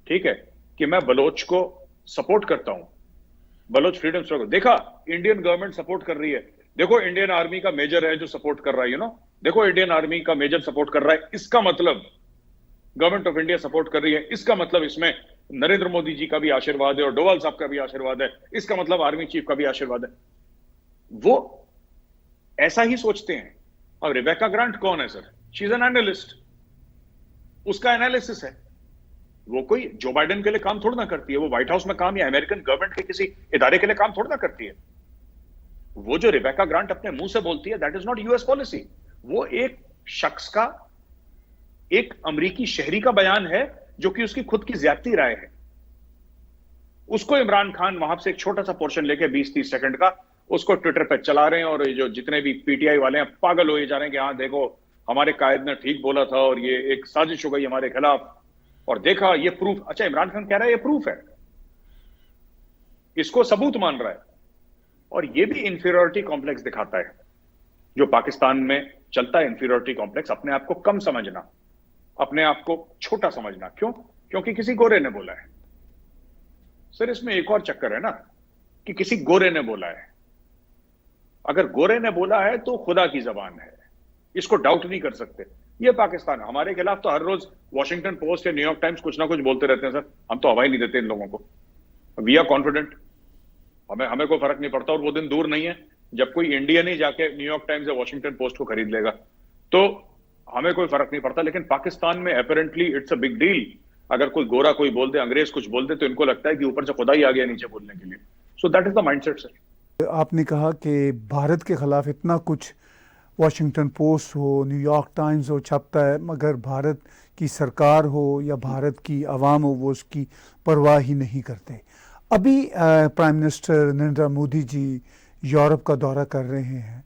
ठीक है, कि मैं बलोच को सपोर्ट करता हूं, बलोच फ्रीडम स्ट्रगल, देखा इंडियन गवर्नमेंट सपोर्ट कर रही है, देखो इंडियन आर्मी का मेजर है जो सपोर्ट कर रहा है, देखो इंडियन आर्मी का मेजर सपोर्ट कर रहा है, इसका मतलब गवर्नमेंट ऑफ इंडिया सपोर्ट कर रही है, इसका मतलब इसमें नरेंद्र मोदी जी का भी आशीर्वाद है और डोवाल साहब का भी आशीर्वाद है, इसका मतलब आर्मी चीफ का भी आशीर्वाद है। वो ऐसा ही सोचते हैं। अब रिबेका ग्रांट कौन है sir? She is an analyst, उसका एनालिसिस है। वो कोई जो बाइडेन के लिए काम थोड़ा ना करती है, वो व्हाइट हाउस में काम या अमेरिकन गवर्नमेंट के किसी इदारे के लिए काम थोड़ा ना करती है। वो जो रिबेका ग्रांट अपने मुंह से बोलती है, that is not US policy. वो एक शख्स का, एक अमरीकी शहरी का बयान है जो कि उसकी खुद की ज्यादती राय है। उसको इमरान खान वहां से एक छोटा सा पोर्शन लेके 20-30 सेकंड का उसको ट्विटर पे चला रहे हैं, और ये जो जितने भी पीटीआई वाले हैं पागल हो जा रहे हैं कि हाँ देखो हमारे कायद ने ठीक बोला था और ये एक साजिश हो गई हमारे खिलाफ, और देखा ये प्रूफ। अच्छा, इमरान खान कह रहा है ये प्रूफ है, इसको सबूत मान रहा है। और ये भी इंफीरियरिटी कॉम्प्लेक्स दिखाता है जो पाकिस्तान में चलता है। इंफीरियरिटी कॉम्प्लेक्स, अपने आप को कम समझना, अपने आप को छोटा समझना। क्यों? क्योंकि किसी गोरे ने बोला है। सर इसमें एक और चक्कर है ना कि किसी गोरे ने बोला है। अगर गोरे ने बोला है तो खुदा की जबान है, इसको डाउट नहीं कर सकते। ये पाकिस्तान है। हमारे खिलाफ तो हर रोज वॉशिंगटन पोस्ट या न्यूयॉर्क टाइम्स कुछ ना कुछ बोलते रहते हैं सर, हम तो हवा ही नहीं देते इन लोगों को। वी आर कॉन्फिडेंट, हमें कोई फर्क नहीं पड़ता। और वो दिन दूर नहीं है जब कोई इंडियन ही जाके न्यूयॉर्क टाइम्स या वॉशिंगटन पोस्ट को खरीद लेगा, तो हमें कोई फर्क नहीं पड़ता। लेकिन पाकिस्तान में apparently it's a big deal. अगर कोई गोरा कोई बोल दे, अंग्रेज कुछ बोल दे, तो इनको लगता है कि ऊपर से खुदा ही आ गया नीचे बोलने के लिए। So that is the mindset sir. आपने कहा कि भारत के खिलाफ इतना कुछ वॉशिंगटन पोस्ट हो, न्यूयॉर्क टाइम्स हो छपता है, मगर भारत की सरकार हो या भारत की आवाम हो वो उसकी परवाह ही नहीं करते। अभी prime minister Narendra Modi ji Europe का दौरा कर रहे हैं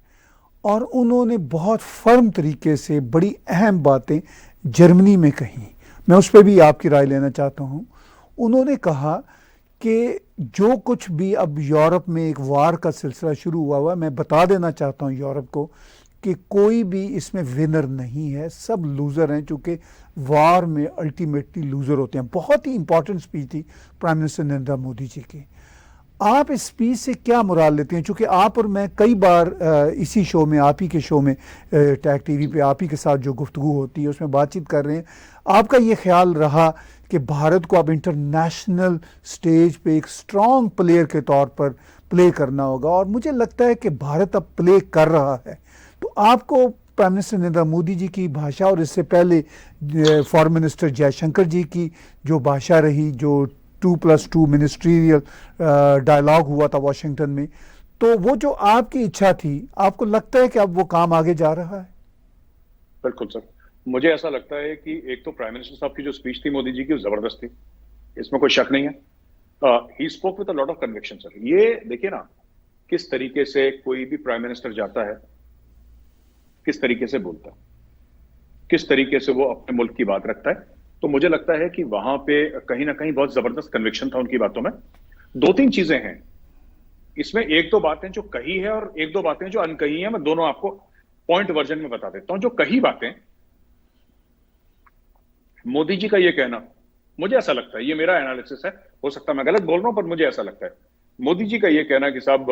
और उन्होंने बहुत फर्म तरीके से बड़ी अहम बातें जर्मनी में कही। मैं उस पर भी आपकी राय लेना चाहता हूँ। उन्होंने कहा कि जो कुछ भी अब यूरोप में एक वार का सिलसिला शुरू हुआ, मैं बता देना चाहता हूँ यूरोप को कि कोई भी इसमें विनर नहीं है, सब लूज़र हैं, चूँकि वार में अल्टीमेटली लूज़र होते हैं। बहुत ही इंपॉर्टेंट स्पीच थी प्राइम मिनिस्टर नरेंद्र मोदी जी की। आप इस स्पीच से क्या मुराद लेते हैं? चूँकि आप और मैं कई बार इसी शो में, आप ही के शो में, टैग टीवी पे आप ही के साथ जो गुफ्तगू होती है उसमें बातचीत कर रहे हैं, आपका ये ख्याल रहा कि भारत को अब इंटरनेशनल स्टेज पे एक स्ट्रॉन्ग प्लेयर के तौर पर प्ले करना होगा, और मुझे लगता है कि भारत अब प्ले कर रहा है। तो आपको प्राइम मिनिस्टर नरेंद्र मोदी जी की भाषा और इससे पहले फॉरेन मिनिस्टर जयशंकर जी की जो भाषा रही, जो 2+2 मिनिस्ट्रियल डायलॉग हुआ था वॉशिंगटन में, तो वो जो आपकी इच्छा थी, आपको लगता है कि अब वो काम आगे जा रहा है? बिल्कुल सर, मुझे ऐसा लगता है कि एक तो प्राइम मिनिस्टर साहब की जो स्पीच थी मोदी जी की, जबरदस्त थी, इसमें कोई शक नहीं है। He spoke with a lot of conviction sir. ये देखिए ना किस तरीके से कोई भी प्राइम मिनिस्टर जाता है, किस तरीके से बोलता है, किस तरीके से वो अपने मुल्क की बात रखता है। तो मुझे लगता है कि वहां पे कहीं ना कहीं बहुत जबरदस्त कन्विक्शन था उनकी बातों में। 2-3 चीजें हैं इसमें, एक दो बातें जो कही है और एक दो बातें जो अनकही है। मैं दोनों आपको पॉइंट वर्जन में बता देता हूं। जो कही बातें, मोदी जी का ये कहना, मुझे ऐसा लगता है, ये मेरा एनालिसिस है, हो सकता है मैं गलत बोल रहा हूं, पर मुझे ऐसा लगता है मोदी जी का ये कहना कि साहब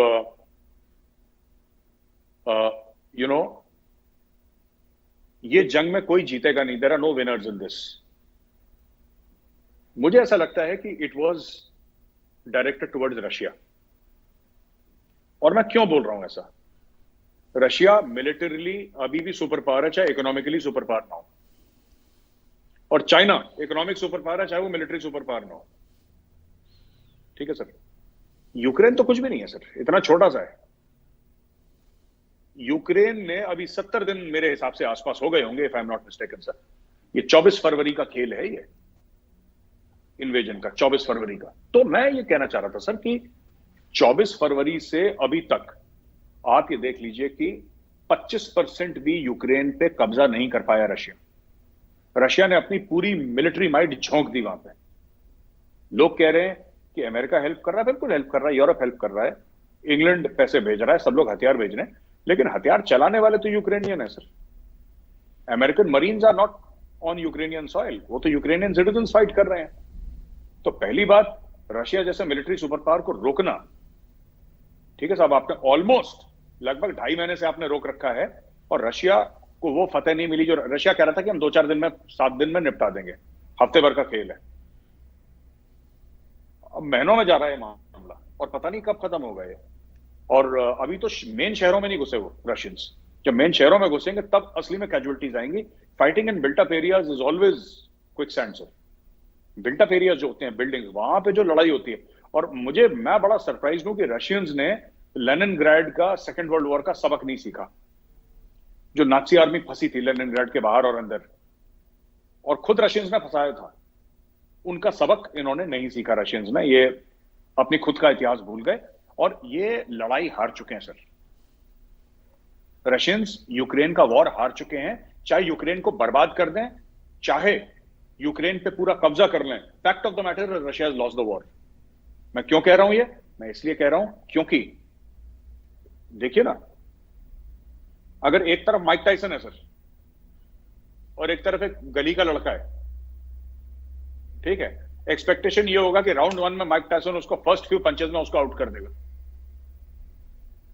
ये जंग में कोई जीतेगा नहीं, there are no winners in this. मुझे ऐसा लगता है कि it was directed towards Russia. और मैं क्यों बोल रहा हूं ऐसा? रशिया मिलिटरीली अभी भी सुपर पावर है, चाहे इकोनॉमिकली सुपर पावर ना हो, और चाइना इकोनॉमिक सुपर पावर है, चाहे वो मिलिट्री सुपर पावर ना हो। ठीक है सर। यूक्रेन तो कुछ भी नहीं है सर, इतना छोटा सा है। यूक्रेन ने अभी 70 दिन मेरे हिसाब से आसपास हो गए होंगे, if I am not mistaken sir. ये 24 फरवरी का खेल है, ये इन्वेजन का 24 फरवरी का। तो मैं ये कहना चाह रहा था सर कि 24 फरवरी से अभी तक आप ये देख लीजिए कि 25% भी यूक्रेन पे कब्जा नहीं कर पाया रशिया। रशिया ने अपनी पूरी मिलिट्री माइट झोंक दी वहां पे। लोग कह रहे हैं कि अमेरिका हेल्प कर रहा है, बिल्कुल हेल्प कर रहा है, यूरोप हेल्प कर रहा है, इंग्लैंड पैसे भेज रहा है, सब लोग हथियार भेज रहे हैं, लेकिन हथियार चलाने वाले तो यूक्रेनियन है sir. American marines are not on Ukrainian soil, वो तो यूक्रेनियन सिटीजन फाइट कर रहे हैं। तो पहली बात, रशिया जैसे मिलिट्री सुपर पावर को रोकना, ठीक है साहब, आपने ऑलमोस्ट लगभग 2.5 महीने से आपने रोक रखा है, और रशिया को वो फतेह नहीं मिली जो रशिया कह रहा था कि हम 2-4 दिन में, 7 दिन में निपटा देंगे, हफ्ते भर का खेल है। अब महीनों में जा रहा है मामला और पता नहीं कब खत्म होगा ये। और अभी तो मेन शहरों में नहीं घुसे वो रशियंस। जब मेन शहरों में घुसेंगे तब असली में कैजुअलिटीज आएंगी। Fighting in built up areas is always quick sand sir. Built up areas जो होते हैं, बिल्डिंग्स, वहां पे जो लड़ाई होती है। और मैं बड़ा सरप्राइज हूं कि रशियंस ने लेनिनग्राड का सेकेंड वर्ल्ड वॉर का सबक नहीं सीखा, जो नाजी आर्मी फंसी थी लेनिनग्राड के बाहर और अंदर, और खुद रशियंस ने फंसाया था। उनका सबक इन्होंने नहीं सीखा रशियंस ने। ये अपनी खुद का इतिहास भूल गए और ये लड़ाई हार चुके हैं सर। रशियंस यूक्रेन का वॉर हार चुके हैं। चाहे यूक्रेन को बर्बाद कर दें, चाहे यूक्रेन पे पूरा कब्जा कर लें, fact of the matter Russia has lost the war. मैं क्यों कह रहा हूं ये? मैं इसलिए कह रहा हूं क्योंकि देखिए ना, अगर एक तरफ माइक टाइसन है सर और एक तरफ एक गली का लड़का है, ठीक है, एक्सपेक्टेशन ये होगा कि राउंड 1 में माइक टाइसन उसको फर्स्ट फ्यू पंचेस में उसको आउट कर देगा,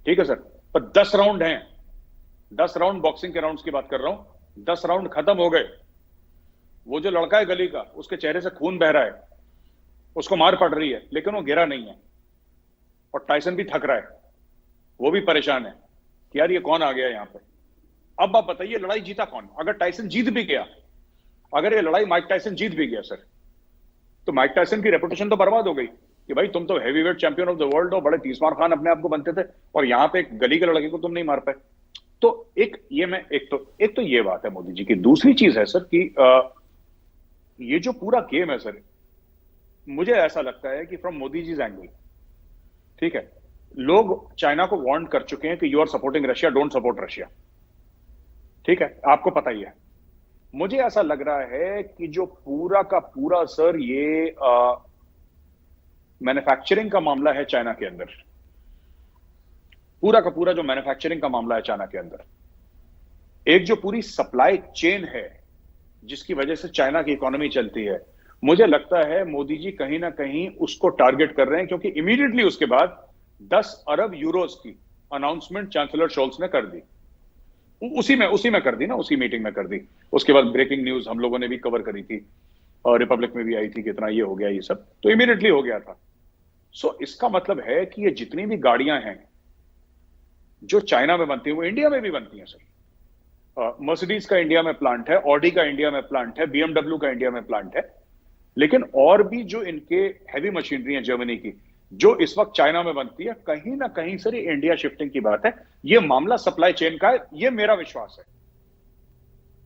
ठीक है सर। पर 10 राउंड हैं, 10 राउंड बॉक्सिंग के राउंड्स की बात कर रहा हूं। 10 राउंड खत्म हो गए, वो जो लड़का है गली का, उसके चेहरे से खून बह रहा है, उसको मार पड़ रही है, लेकिन वो गिरा नहीं है। और टाइसन भी थक रहा है, वो भी परेशान है कि यार ये कौन आ गया यहां पे। अब आप बताइए लड़ाई जीता कौन? अगर टाइसन जीत भी गया, अगर ये लड़ाई माइक टाइसन जीत भी गया सर, तो माइक टाइसन की रेपुटेशन तो बर्बाद हो गई कि भाई तुम तो heavyweight champion of the world हो, बड़े तीसमार खान अपने आप को बनते थे, और यहां पे एक गली के लड़के को तुम नहीं मार पाए। तो एक तो ये बात है मोदी जी की। दूसरी चीज है सर कि ये जो पूरा गेम है सर, मुझे ऐसा लगता है कि फ्रॉम मोदी जी एंगल, ठीक है, लोग चाइना को वार्न कर चुके हैं कि you are supporting Russia, don't support Russia, ठीक है, आपको पता ही है। मुझे ऐसा लग रहा है कि जो पूरा का पूरा सर ये मैन्युफैक्चरिंग का मामला है चाइना के अंदर, पूरा का पूरा जो मैन्युफैक्चरिंग का मामला है चाइना के अंदर, एक जो पूरी सप्लाई चेन है जिसकी वजह से चाइना की इकोनॉमी चलती है, मुझे लगता है मोदी जी कहीं ना कहीं उसको टारगेट कर रहे हैं, क्योंकि इमीडिएटली उसके बाद 10 अरब यूरोस की अनाउंसमेंट चांसलर शोल्स ने कर दी। उसी में कर दी ना, उसी मीटिंग में कर दी। उसके बाद ब्रेकिंग न्यूज हम लोगों ने भी कवर करी थी और रिपब्लिक में भी आई थी कि इतना ये हो गया, ये सब तो इमीडिएटली हो गया था। सो इसका मतलब है कि ये जितनी भी गाड़ियां हैं जो चाइना में बनती हैं वो इंडिया में भी बनती हैं सर। मर्सिडीज का इंडिया में प्लांट है, ऑडी का इंडिया में प्लांट है, बीएमडब्ल्यू का इंडिया में प्लांट है, लेकिन और भी जो इनके हैवी मशीनरी है जर्मनी की, जो इस वक्त चाइना में बनती है, कहीं ना कहीं सर ये इंडिया शिफ्टिंग की बात है। ये मामला सप्लाई चेन का है, ये मेरा विश्वास है।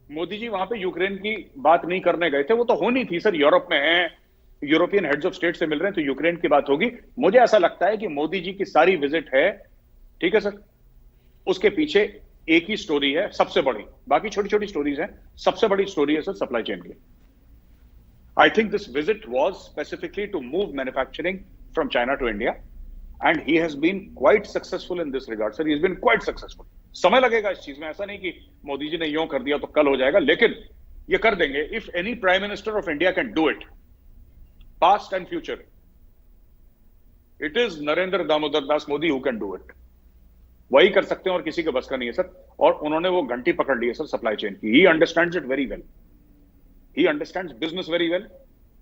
मोदी जी वहां पे यूक्रेन की बात नहीं करने गए थे, वो तो होनी थी सर, यूरोप में है, यूरोपियन हेड्स ऑफ स्टेट से मिल रहे हैं, तो यूक्रेन की बात होगी। मुझे ऐसा लगता है कि मोदी जी की सारी विजिट है, ठीक है सर, उसके पीछे एक ही स्टोरी है सबसे बड़ी, बाकी छोटी छोटी स्टोरीज हैं, सबसे बड़ी स्टोरी है सर सप्लाई चेन की। I think this visit was specifically to move manufacturing from China to India, and he has been quite successful in this regard, sir. He has been quite successful. समय लगेगा इस चीज में, ऐसा नहीं कि मोदी जी ने यूं कर दिया तो कल हो जाएगा, लेकिन ये कर देंगे। If any Prime Minister of India can do it, past and future, it is Narendra Damodar Das Modi who can do it. वही कर सकते हैं और किसी के बस का नहीं है सर। और उन्होंने वो घंटी पकड़ ली है सर सप्लाई चेन की। He understands it very well. He understands business very well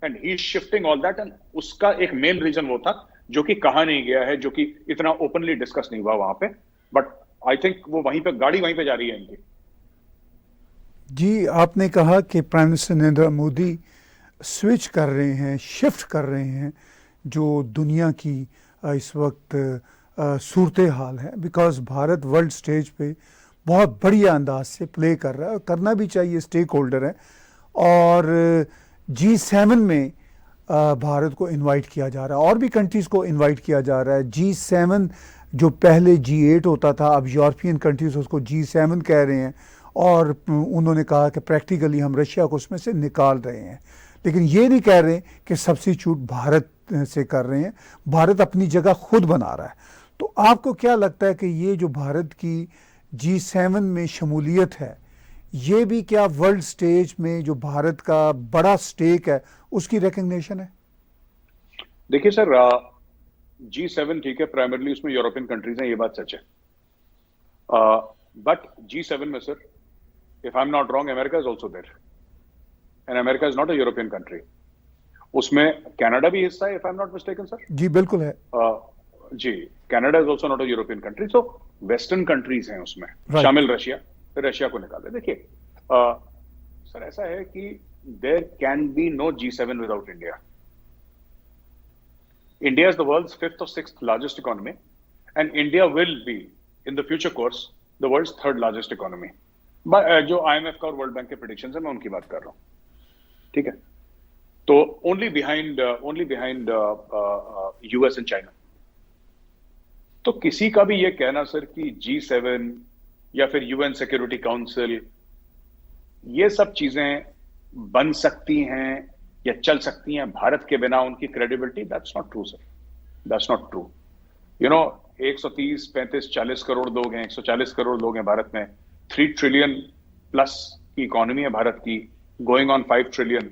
and he is shifting all that, and उसका एक मेन रीजन वो था जो कि कहा नहीं गया है, जो कि इतना ओपनली डिस्कस नहीं हुआ वहां पे, बट आई थिंक वो वहीं पे गाड़ी वहीं पे जा रही है इनकी। जी, आपने कहा कि prime minister Narendra Modi switch कर रहे हैं, शिफ्ट कर रहे हैं जो दुनिया की इस वक्त सूरत हाल है, बिकॉज भारत वर्ल्ड स्टेज पे बहुत बढ़िया अंदाज से प्ले कर रहा है और करना भी चाहिए, स्टेक होल्डर है। और G7 में भारत को इनवाइट किया जा रहा है, और भी कंट्रीज़ को इनवाइट किया जा रहा है। G7 जो पहले G8 होता था, अब यूरोपियन कंट्रीज़ उसको G7 कह रहे हैं, और उन्होंने कहा कि प्रैक्टिकली हम रशिया को उसमें से निकाल रहे हैं, लेकिन ये नहीं कह रहे कि सब्स्टिट्यूट भारत से कर रहे हैं। भारत अपनी जगह खुद बना रहा है। तो आपको क्या लगता है कि ये जो भारत की G7 में शमूलियत है, ये भी क्या वर्ल्ड स्टेज में जो भारत का बड़ा स्टेक है उसकी रिकग्निशन है? देखिए सर, G7 ठीक है, प्राइमरली उसमें यूरोपियन कंट्रीज हैं, ये बात सच है, बट G7 में sir If I'm not wrong, America is also there. And America is not a European country. उसमें कनाडा भी हिस्सा है, if I'm not mistaken, sir. जी बिल्कुल है. जी, Canada is also not a European country. So western countries हैं उसमें, शामिल रशिया. फिर रशिया को निकाल दे. देखिए सर, ऐसा है कि there can be no G7 without India. India is the world's 5th or 6th largest economy, and India will be in the future course the world's 3rd largest economy. जो IMF का और world bank के predictions है, मैं उनकी बात कर रहा हूं. ठीक है, तो only behind US and China. तो किसी का भी ये कहना सर कि G7 या फिर UN सिक्योरिटी काउंसिल, ये सब चीजें बन सकती हैं या चल सकती हैं भारत के बिना उनकी credibility, that's not true sir. That's not true. 130, 35, 40 crore लोग हैं, 140 करोड़ लोग हैं भारत में. 3 ट्रिलियन प्लस की इकोनॉमी है भारत की, गोइंग ऑन 5 ट्रिलियन.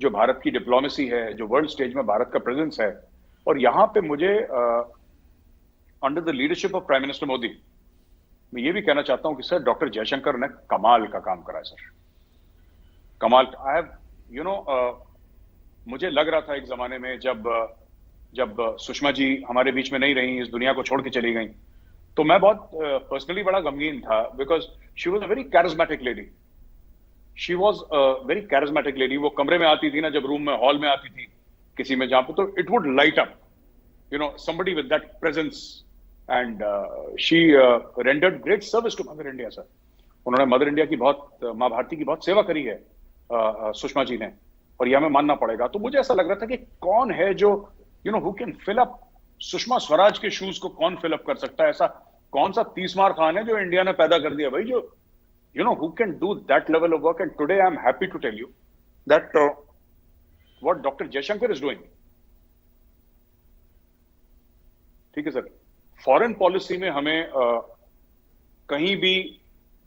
जो भारत की डिप्लोमेसी है, जो वर्ल्ड स्टेज में भारत का प्रेजेंस है, और यहां पे मुझे under the leadership of prime minister Modi, मैं ये भी कहना चाहता हूं कि सर डॉक्टर जयशंकर ने कमाल का काम करा है सर. कमाल. आई हैव मुझे लग रहा था एक जमाने में जब सुषमा जी हमारे बीच में नहीं रही, इस दुनिया को छोड़ के चली गई, तो मैं बहुत पर्सनली बड़ा गमगीन था, because she was a very charismatic lady. She was a very charismatic lady. वो कमरे में आती थी ना, जब रूम में, हॉल में आती थी किसी में, जहां पे, तो it would light up, somebody with that presence. And she rendered great service to Mother India, sir. उन्होंने मदर इंडिया की माँ भारती की बहुत सेवा करी है सुषमा जी ने, और यह हमें मानना पड़ेगा. तो मुझे ऐसा लग रहा था कि कौन है जो who can fill up Sushma Swaraj के शूज को, कौन फिल अप कर सकता है? ऐसा कौन सा तीसमार खान है जो इंडिया ने पैदा कर दिया भाई, जो who can do that level of work. And today I am happy to tell you that what doctor Jaishankar is doing. ठीक है सर, फॉरेन पॉलिसी में हमें कहीं भी,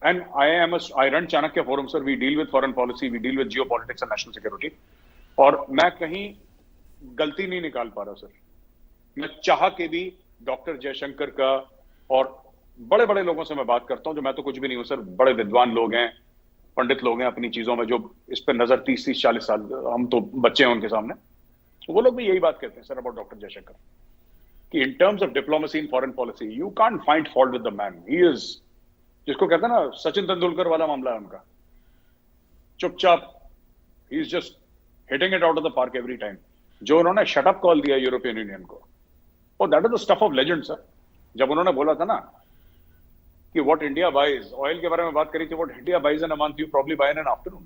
and I run Chanakya forum sir, we deal with foreign policy, we deal with geopolitics and national security, और मैं कहीं गलती नहीं निकाल पा रहा सर. मैं चाह के भी डॉक्टर जयशंकर का, और बड़े बड़े लोगों से मैं बात करता हूं, जो मैं तो कुछ भी नहीं हूं सर, बड़े विद्वान लोग हैं, पंडित लोग हैं अपनी चीजों में, जो इस पर नजर 30, 40 साल, हम तो बच्चे हैं उनके सामने, वो लोग भी यही बात कहते हैं सर अबाउट डॉक्टर जयशंकर, कि in terms of diplomacy in foreign policy you can't find fault with the man. He is, जिसको कहते हैं ना, सचिन तेंदुलकर वाला मामला है उनका. चुपचाप, he is just hitting it out of the park every time. जो उन्होंने शटअप कॉल दिया यूरोपियन यूनियन को, और that is the stuff of legend sir. जब उन्होंने बोला था ना कि व्हाट इंडिया बाइज, ऑयल के बारे में बात करी थी, what India buys in a month you probably buy in an afternoon.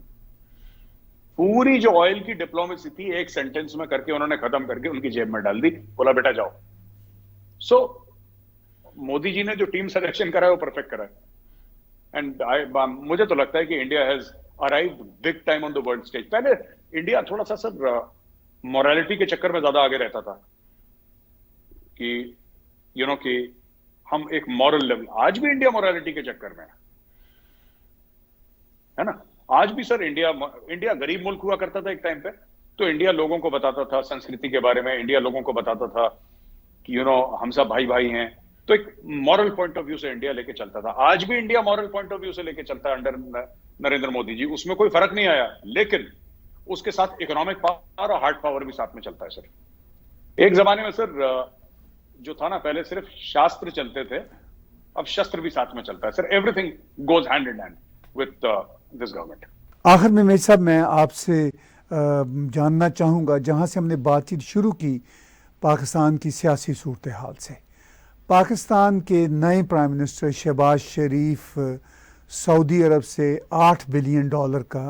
पूरी जो ऑयल की डिप्लोमेसी थी, एक सेंटेंस में करके उन्होंने खत्म करके उनकी जेब में डाल दी, बोला बेटा जाओ. सो मोदी जी ने जो टीम सिलेक्शन करा है वो परफेक्ट करा है. एंड मुझे तो लगता है कि India has arrived big time on the world stage. पहले इंडिया थोड़ा सा सर मोरालिटी के चक्कर में ज्यादा आगे रहता था, कि कि हम एक मॉरल लेवल, आज भी इंडिया मोरालिटी के चक्कर में है ना. आज भी सर इंडिया गरीब मुल्क हुआ करता था एक टाइम पे, तो इंडिया लोगों को बताता था संस्कृति के बारे में, इंडिया लोगों को बताता था कि हम सब भाई भाई हैं. तो एक मॉरल पॉइंट ऑफ व्यू से इंडिया लेके चलता था. आज भी India moral point of view से लेके चलता है अंडर नरेंद्र मोदी जी, उसमें कोई फर्क नहीं आया. लेकिन उसके साथ इकोनॉमिक पावर और हार्ड पावर भी साथ में चलता है सर. एक जमाने में सर जो था ना, पहले सिर्फ शास्त्र चलते थे, अब शस्त्र भी साथ में चलता है sir. Everything goes hand in hand with this government. आखिर में मेरे साहब, मैं आपसे जानना चाहूँगा, जहाँ से हमने बातचीत शुरू की पाकिस्तान की सियासी सूरत हाल से, पाकिस्तान के नए प्राइम मिनिस्टर शहबाज शरीफ सऊदी अरब से $8 बिलियन का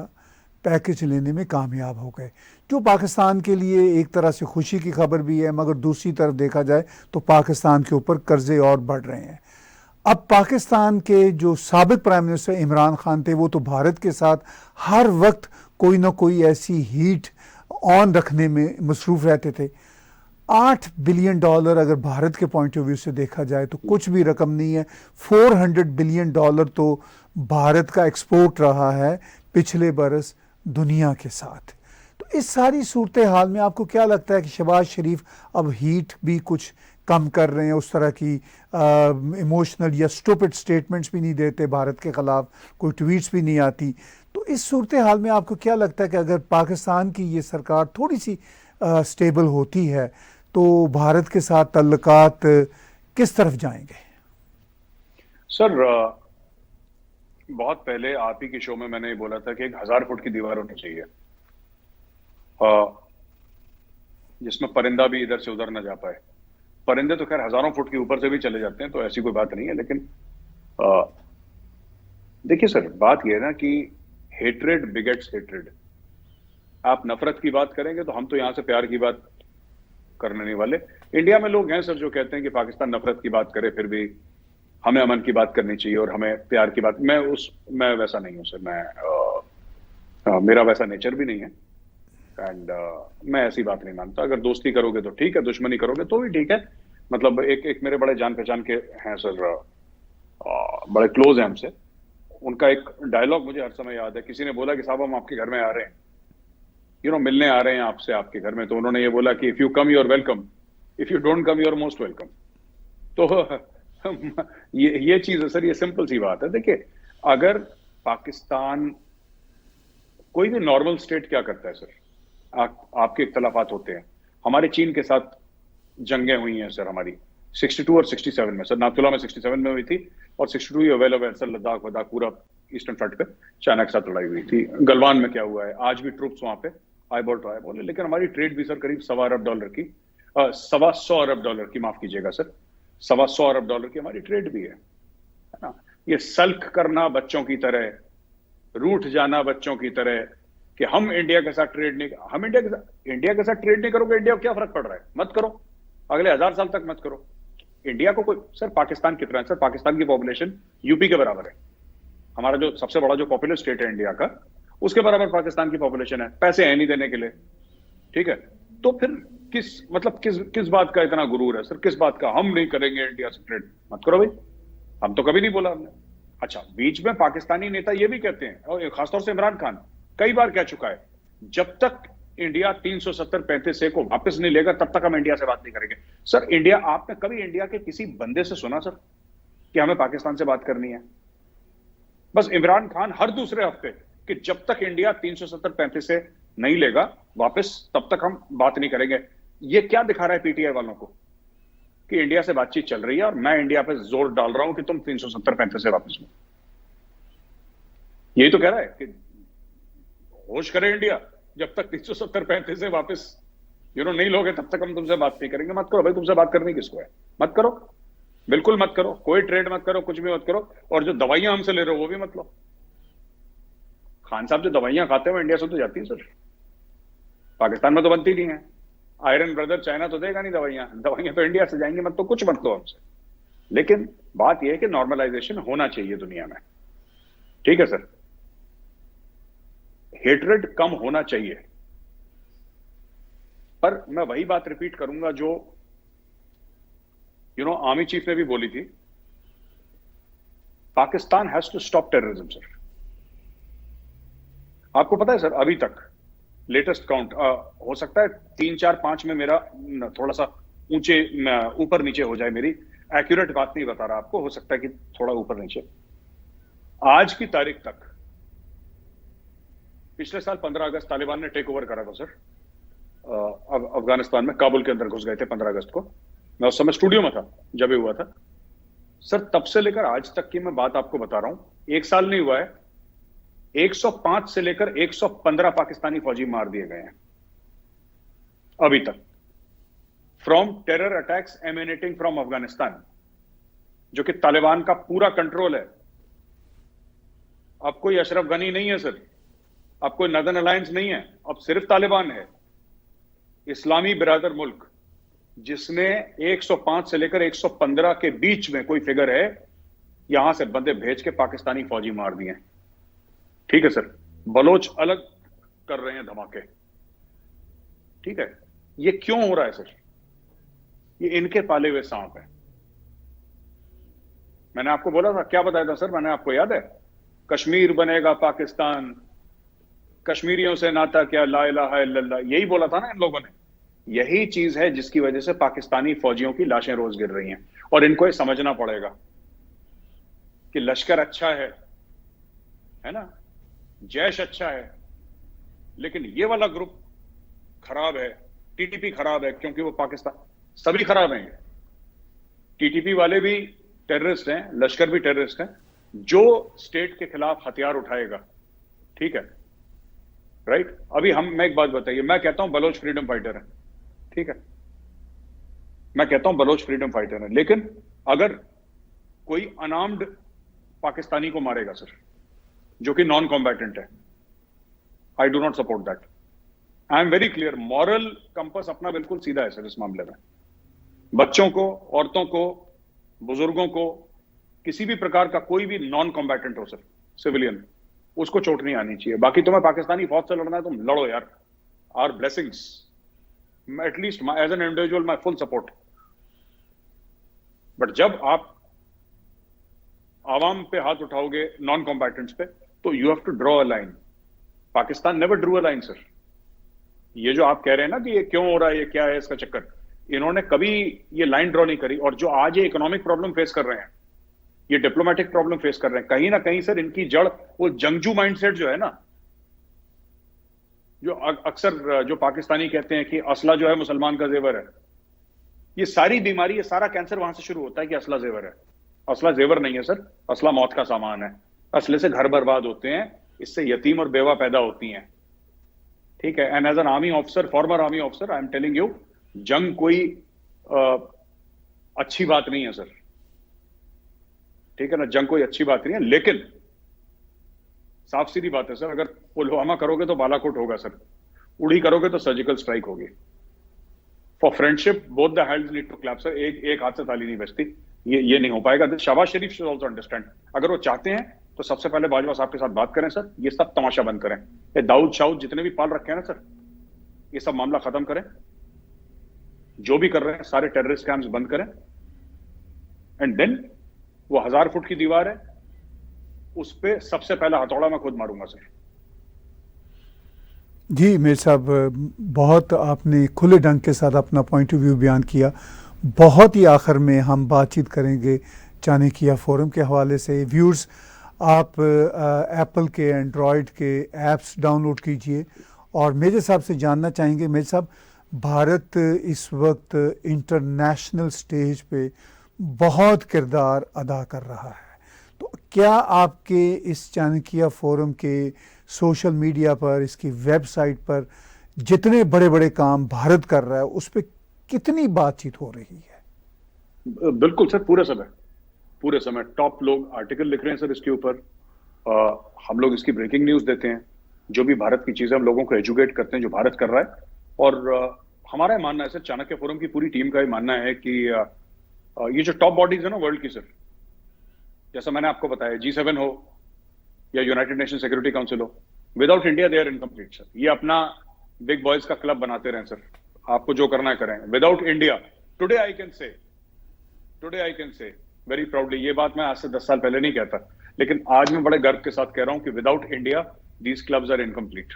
पैकेज लेने में कामयाब हो गए, जो पाकिस्तान के लिए एक तरह से खुशी की खबर भी है, मगर दूसरी तरफ देखा जाए तो पाकिस्तान के ऊपर कर्जे और बढ़ रहे हैं. अब पाकिस्तान के जो साबिक प्राइम मिनिस्टर इमरान खान थे, वो तो भारत के साथ हर वक्त कोई ना कोई ऐसी हीट ऑन रखने में मसरूफ़ रहते थे. $8 बिलियन अगर भारत के पॉइंट ऑफ व्यू से देखा जाए तो कुछ भी रकम नहीं है. $400 बिलियन तो भारत का एक्सपोर्ट रहा है पिछले बरस दुनिया के साथ. तो इस सारी सूरत हाल में आपको क्या लगता है कि शहबाज शरीफ अब हीट भी कुछ कम कर रहे हैं, उस तरह की इमोशनल या स्टूपिड स्टेटमेंट्स भी नहीं देते, भारत के ख़िलाफ़ कोई ट्वीट्स भी नहीं आती। तो इस सूरत हाल में आपको क्या लगता है कि अगर पाकिस्तान की ये सरकार थोड़ी सी स्टेबल होती है तो भारत के साथ ताल्लुकात किस तरफ जाएंगे? सर, बहुत पहले आप ही के शो में मैंने ये बोला था कि 1000 फुट की दीवार होनी चाहिए, जिसमें परिंदा भी इधर से उधर न जा पाए। परिंदे तो खैर हजारों फुट के ऊपर से भी चले जाते हैं, तो ऐसी कोई बात नहीं है। लेकिन देखिए सर, बात यह है ना कि हेट्रेड बिगेट्स हेट्रेड। आप नफरत की बात करेंगे तो हम तो यहां से प्यार की बात करने नहीं वाले। इंडिया में लोग हैं सर जो कहते हैं कि पाकिस्तान नफरत की बात करे, फिर भी हमें अमन की बात करनी चाहिए और हमें प्यार की बात। मैं वैसा नहीं हूं सर। मेरा वैसा नेचर भी नहीं है, एंड मैं ऐसी बात नहीं मानता। अगर दोस्ती करोगे तो ठीक है, दुश्मनी करोगे तो भी ठीक है। मतलब एक मेरे बड़े जान पहचान के हैं सर, बड़े क्लोज हैं हमसे। उनका एक डायलॉग मुझे हर समय याद है। किसी ने बोला कि साहब हम आपके घर में आ रहे हैं, मिलने आ रहे हैं आपसे आपके घर में, तो उन्होंने ये बोला कि if you come you are welcome, if you don't come you are most welcome. तो ये चीज है सर, ये सिंपल सी बात है। देखिए, अगर पाकिस्तान, कोई भी नॉर्मल स्टेट क्या करता है सर, आपके इख्तलाफात होते हैं। हमारे चीन के साथ जंगें हुई हैं सर हमारी 62 और 67 में। सर नाथुला में 67 में हुई थी, और 62 ये वेल अवेयर सर, लद्दाख वद्दाख पूरा ईस्टर्न फ्रंट पे चाइना के साथ लड़ाई हुई थी। गलवान में क्या हुआ है, आज भी ट्रूप्स वहां पे आईबॉल टू आईबॉल है। लेकिन हमारी ट्रेड भी सर करीब $1.25 अरब की, $125 अरब की, माफ कीजिएगा सर, $125 अरब की हमारी ट्रेड भी है ना। ये सल्क करना बच्चों की तरह, रूठ जाना बच्चों की तरह कि हम इंडिया के साथ ट्रेड नहीं, हम इंडिया के साथ ट्रेड नहीं करोगे, इंडिया को क्या फर्क पड़ रहा है, मत करो, अगले 1000 साल तक मत करो। इंडिया को कोई, सर पाकिस्तान कितना है सर, पाकिस्तान की पॉपुलेशन यूपी के बराबर है। हमारा जो सबसे बड़ा जो पॉपुलर स्टेट है इंडिया का, उसके बराबर पाकिस्तान की पॉपुलेशन है। पैसे है नहीं देने के लिए, ठीक है। तो फिर किस बात का इतना गुरूर है सर, किस बात का हम नहीं करेंगे इंडिया से ट्रेड, मत करो भाई। हम तो कभी नहीं बोला हमने। अच्छा, बीच में पाकिस्तानी नेता ये भी कहते हैं, और खासतौर से इमरान खान कई बार कह चुका है, जब तक इंडिया 370-35 को वापस नहीं लेगा तब तक हम इंडिया से बात नहीं करेंगे। सर इंडिया, आपने कभी इंडिया के किसी बंदे से सुना सर कि हमें पाकिस्तान से बात करनी है? बस इमरान खान हर दूसरे हफ्ते कि जब तक इंडिया 370-35 से नहीं लेगा वापस, तब तक हम बात नहीं करेंगे। ये क्या दिखा रहा है पीटीआई वालों को कि इंडिया से बातचीत चल रही है और मैं इंडिया पे जोर डाल रहा हूं कि तुम 370-35 से वापस लो। यही तो कह रहा है कि होश करे इंडिया, जब तक 370-35 से वापस नहीं लोगे तब तक हम तुमसे बात नहीं करेंगे। मत करो भाई, तुमसे बात करनी किसको है, मत करो, बिल्कुल मत करो, कोई ट्रेड मत करो, कुछ भी मत करो। और जो दवाइयां हमसे ले रहे हो वो भी मत लो। खान साहब जो दवाइयां खाते हो इंडिया से तो जाती है सर, पाकिस्तान में तो बनती नहीं है। आयरन ब्रदर चाइना तो देगा नहीं दवाइयां तो इंडिया से जाएंगी। मत तो कुछ मत लो हमसे। लेकिन बात यह है कि नॉर्मलाइजेशन होना चाहिए दुनिया में, ठीक है सर। हेट्रेड कम होना चाहिए, पर मैं वही बात रिपीट करूंगा जो आर्मी चीफ ने भी बोली थी, Pakistan has to stop terrorism sir. आपको पता है सर, अभी तक लेटेस्ट काउंट, हो सकता है 3, 4, 5 में मेरा थोड़ा सा ऊपर नीचे हो जाए, मेरी एक्यूरेट बात नहीं बता रहा आपको, हो सकता है कि थोड़ा ऊपर नीचे। आज की तारीख तक, पिछले साल 15 अगस्त तालिबान ने टेक ओवर करा था सर अफगानिस्तान में, काबुल के अंदर घुस गए थे 15 अगस्त को। मैं उस समय स्टूडियो में था जब ये हुआ था सर। तब से लेकर आज तक की मैं बात आपको बता रहा हूं, 1 साल नहीं हुआ है, 105 से लेकर 115 पाकिस्तानी फौजी मार दिए गए हैं अभी तक, from terror attacks emanating from Afghanistan, जो कि तालिबान का पूरा कंट्रोल है। अब कोई अशरफ गनी नहीं है सर, अब कोई नदन अलायंस नहीं है, अब सिर्फ तालिबान है, इस्लामी बिरादर मुल्क, जिसने 105 से लेकर 115 के बीच में कोई फिगर है, यहां से बंदे भेज के पाकिस्तानी फौजी मार दिए। ठीक है सर, बलोच अलग कर रहे हैं धमाके, ठीक है। ये क्यों हो रहा है सर? ये इनके पाले हुए सांप है। मैंने आपको बोला था, क्या बताया था सर मैंने, आपको याद है? कश्मीर बनेगा पाकिस्तान, कश्मीरियों से नाता क्या, ला इलाहा इल्लल्लाह, यही बोला था ना इन लोगों ने। यही चीज है जिसकी वजह से पाकिस्तानी फौजियों की लाशें रोज गिर रही हैं। और इनको ये समझना पड़ेगा कि लश्कर अच्छा है ना, जैश अच्छा है, लेकिन ये वाला ग्रुप खराब है, टीटीपी खराब है, क्योंकि वो पाकिस्तान, सभी खराब हैं। टीटीपी वाले भी टेररिस्ट हैं, लश्कर भी टेररिस्ट हैं। जो स्टेट के खिलाफ हथियार उठाएगा, ठीक है, राइट। अभी मैं एक बात बताइए, मैं कहता हूं बलोच फ्रीडम फाइटर है, ठीक है, मैं कहता हूं बलोच फ्रीडम फाइटर है, लेकिन अगर कोई अनआर्म्ड पाकिस्तानी को मारेगा सर, जो कि नॉन कॉम्बैटेंट है, I do not support that. I am very clear, moral compass अपना बिल्कुल सीधा है सर इस मामले में। बच्चों को, औरतों को, बुजुर्गों को, किसी भी प्रकार का कोई भी नॉन कॉम्बैटेंट हो सर, सिविलियन, उसको चोट नहीं आनी चाहिए। बाकी तुम्हें पाकिस्तानी फौज से लड़ना है, तुम लड़ो यार, our blessings, at least as an individual my full support. But जब आप आवाम पे हाथ उठाओगे नॉन कॉम्बैटेंट्स पे, तो you have to draw a line. Pakistan never drew a line sir. ये जो आप कह रहे हैं ना कि ये क्यों हो रहा है, ये क्या है इसका चक्कर, इन्होंने कभी ये लाइन ड्रॉ नहीं करी। और जो आज ये इकोनॉमिक प्रॉब्लम फेस कर रहे हैं, ये डिप्लोमेटिक प्रॉब्लम फेस कर रहे हैं, कहीं ना कहीं सर इनकी जड़ वो जंगजू माइंडसेट जो है ना, जो अक्सर जो पाकिस्तानी कहते हैं कि असला जो है मुसलमान का जेवर है, ये सारी बीमारी, ये सारा कैंसर वहां से शुरू होता है कि असला जेवर है। असला जेवर नहीं है सर, असला मौत का सामान है। असले से घर बर्बाद होते हैं, इससे यतीम और बेवा पैदा होती हैं, ठीक है। And as an army officer, former army officer, I am telling you, जंग कोई अच्छी बात नहीं है सर, ठीक है ना, जंग कोई अच्छी बात नहीं है। लेकिन साफ सीधी बात है सर, अगर पुलवामा करोगे तो बालाकोट होगा सर, उड़ी करोगे तो सर्जिकल स्ट्राइक होगी। For friendship both the hands need to clap sir, एक हाथ से ताली नहीं बजती, ये नहीं हो पाएगा। शहबाज शरीफ शुड आल्सो अंडरस्टैंड, अगर वो चाहते हैं तो सबसे पहले बाजवा साहब के साथ बात करें सर, ये सब तमाशा बंद करें, ये दाऊद शाऊद जितने भी पाल रखे हैं ना सर, ये सब मामला खत्म करें, जो भी कर रहे हैं सारे टेररिस्ट कैंप्स बंद करें। एंड देन वो 1000 फुट की दीवार है, उस पे सबसे पहला हथौड़ा मैं खुद मारूंगा सर। जी मेरे साहब, बहुत आपने खुले ढंग के साथ अपना पॉइंट ऑफ व्यू बयान किया। बहुत ही आखिर में हम बातचीत करेंगे चाणक्य फोरम के हवाले से। व्यूअर्स, आप एप्पल के, एंड्रॉयड के ऐप्स डाउनलोड कीजिए और मेरे साहब से जानना चाहेंगे, मेरे साहब, भारत इस वक्त इंटरनेशनल स्टेज पे बहुत किरदार अदा कर रहा है, तो क्या आपके इस चाणक्य फोरम के सोशल मीडिया पर, इसकी वेबसाइट पर जितने बड़े बड़े काम भारत कर रहा है, उस पर कितनी बातचीत हो रही है? बिल्कुल सर, पूरे समय टॉप लोग आर्टिकल लिख रहे हैं सर इसके ऊपर। हम लोग इसकी ब्रेकिंग न्यूज देते हैं, जो भी भारत की चीजें हम लोगों को एजुकेट करते हैं जो भारत कर रहा है। और हमारा मानना है सर, चाणक्य फोरम की पूरी टीम का ये मानना है कि ये जो टॉप बॉडीज है ना वर्ल्ड की सर, जैसा मैंने आपको बताया, G7 हो या यूनाइटेड नेशन सिक्योरिटी काउंसिल हो, without India they are incomplete sir. ये अपना बिग बॉयज का क्लब बनाते रहे सर, आपको जो करना है करें। Without India, today I can say very proudly, ये बात मैं आज से 10 साल पहले नहीं कहता, लेकिन आज मैं बड़े गर्व के साथ कह रहा हूं कि without India these clubs are incomplete.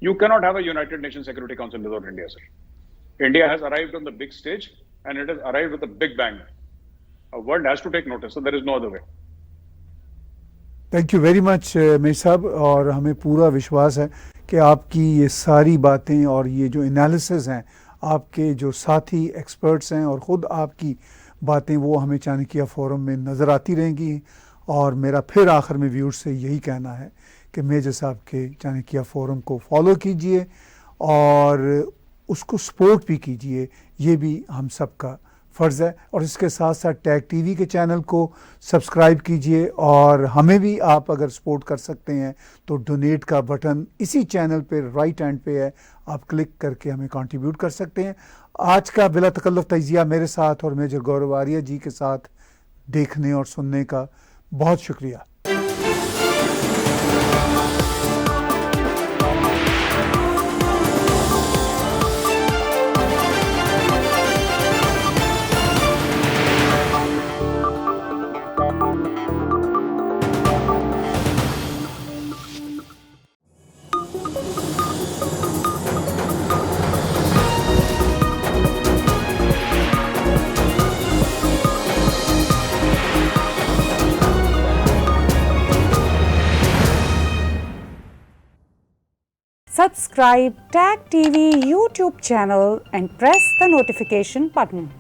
You cannot have a United Nation Security Council without India sir. India has arrived on the big stage and it has arrived with a big bang. World has to take notice, so there is no other way. Thank you very much Mir साहब, और हमें पूरा विश्वास है कि आपकी ये सारी बातें और ये जो एनालिसिस हैं, आपके जो साथी एक्सपर्ट्स हैं और ख़ुद आपकी बातें, वो हमें चाणक्य फोरम में नज़र आती रहेंगी। और मेरा फिर आखिर में व्यूअर्स से यही कहना है कि मेजर साहब के चाणक्य फोरम को फॉलो कीजिए और उसको सपोर्ट भी कीजिए, ये भी हम सब का फ़र्ज़ है। और इसके साथ साथ टैग टीवी के चैनल को सब्सक्राइब कीजिए, और हमें भी आप अगर सपोर्ट कर सकते हैं तो डोनेट का बटन इसी चैनल पे राइट हैंड पे है, आप क्लिक करके हमें कंट्रीब्यूट कर सकते हैं। आज का बिला तकल्लुफ़ तजिया मेरे साथ और मेजर गौरव आर्या जी के साथ देखने और सुनने का बहुत शुक्रिया। Subscribe Tag TV YouTube channel and press the notification button.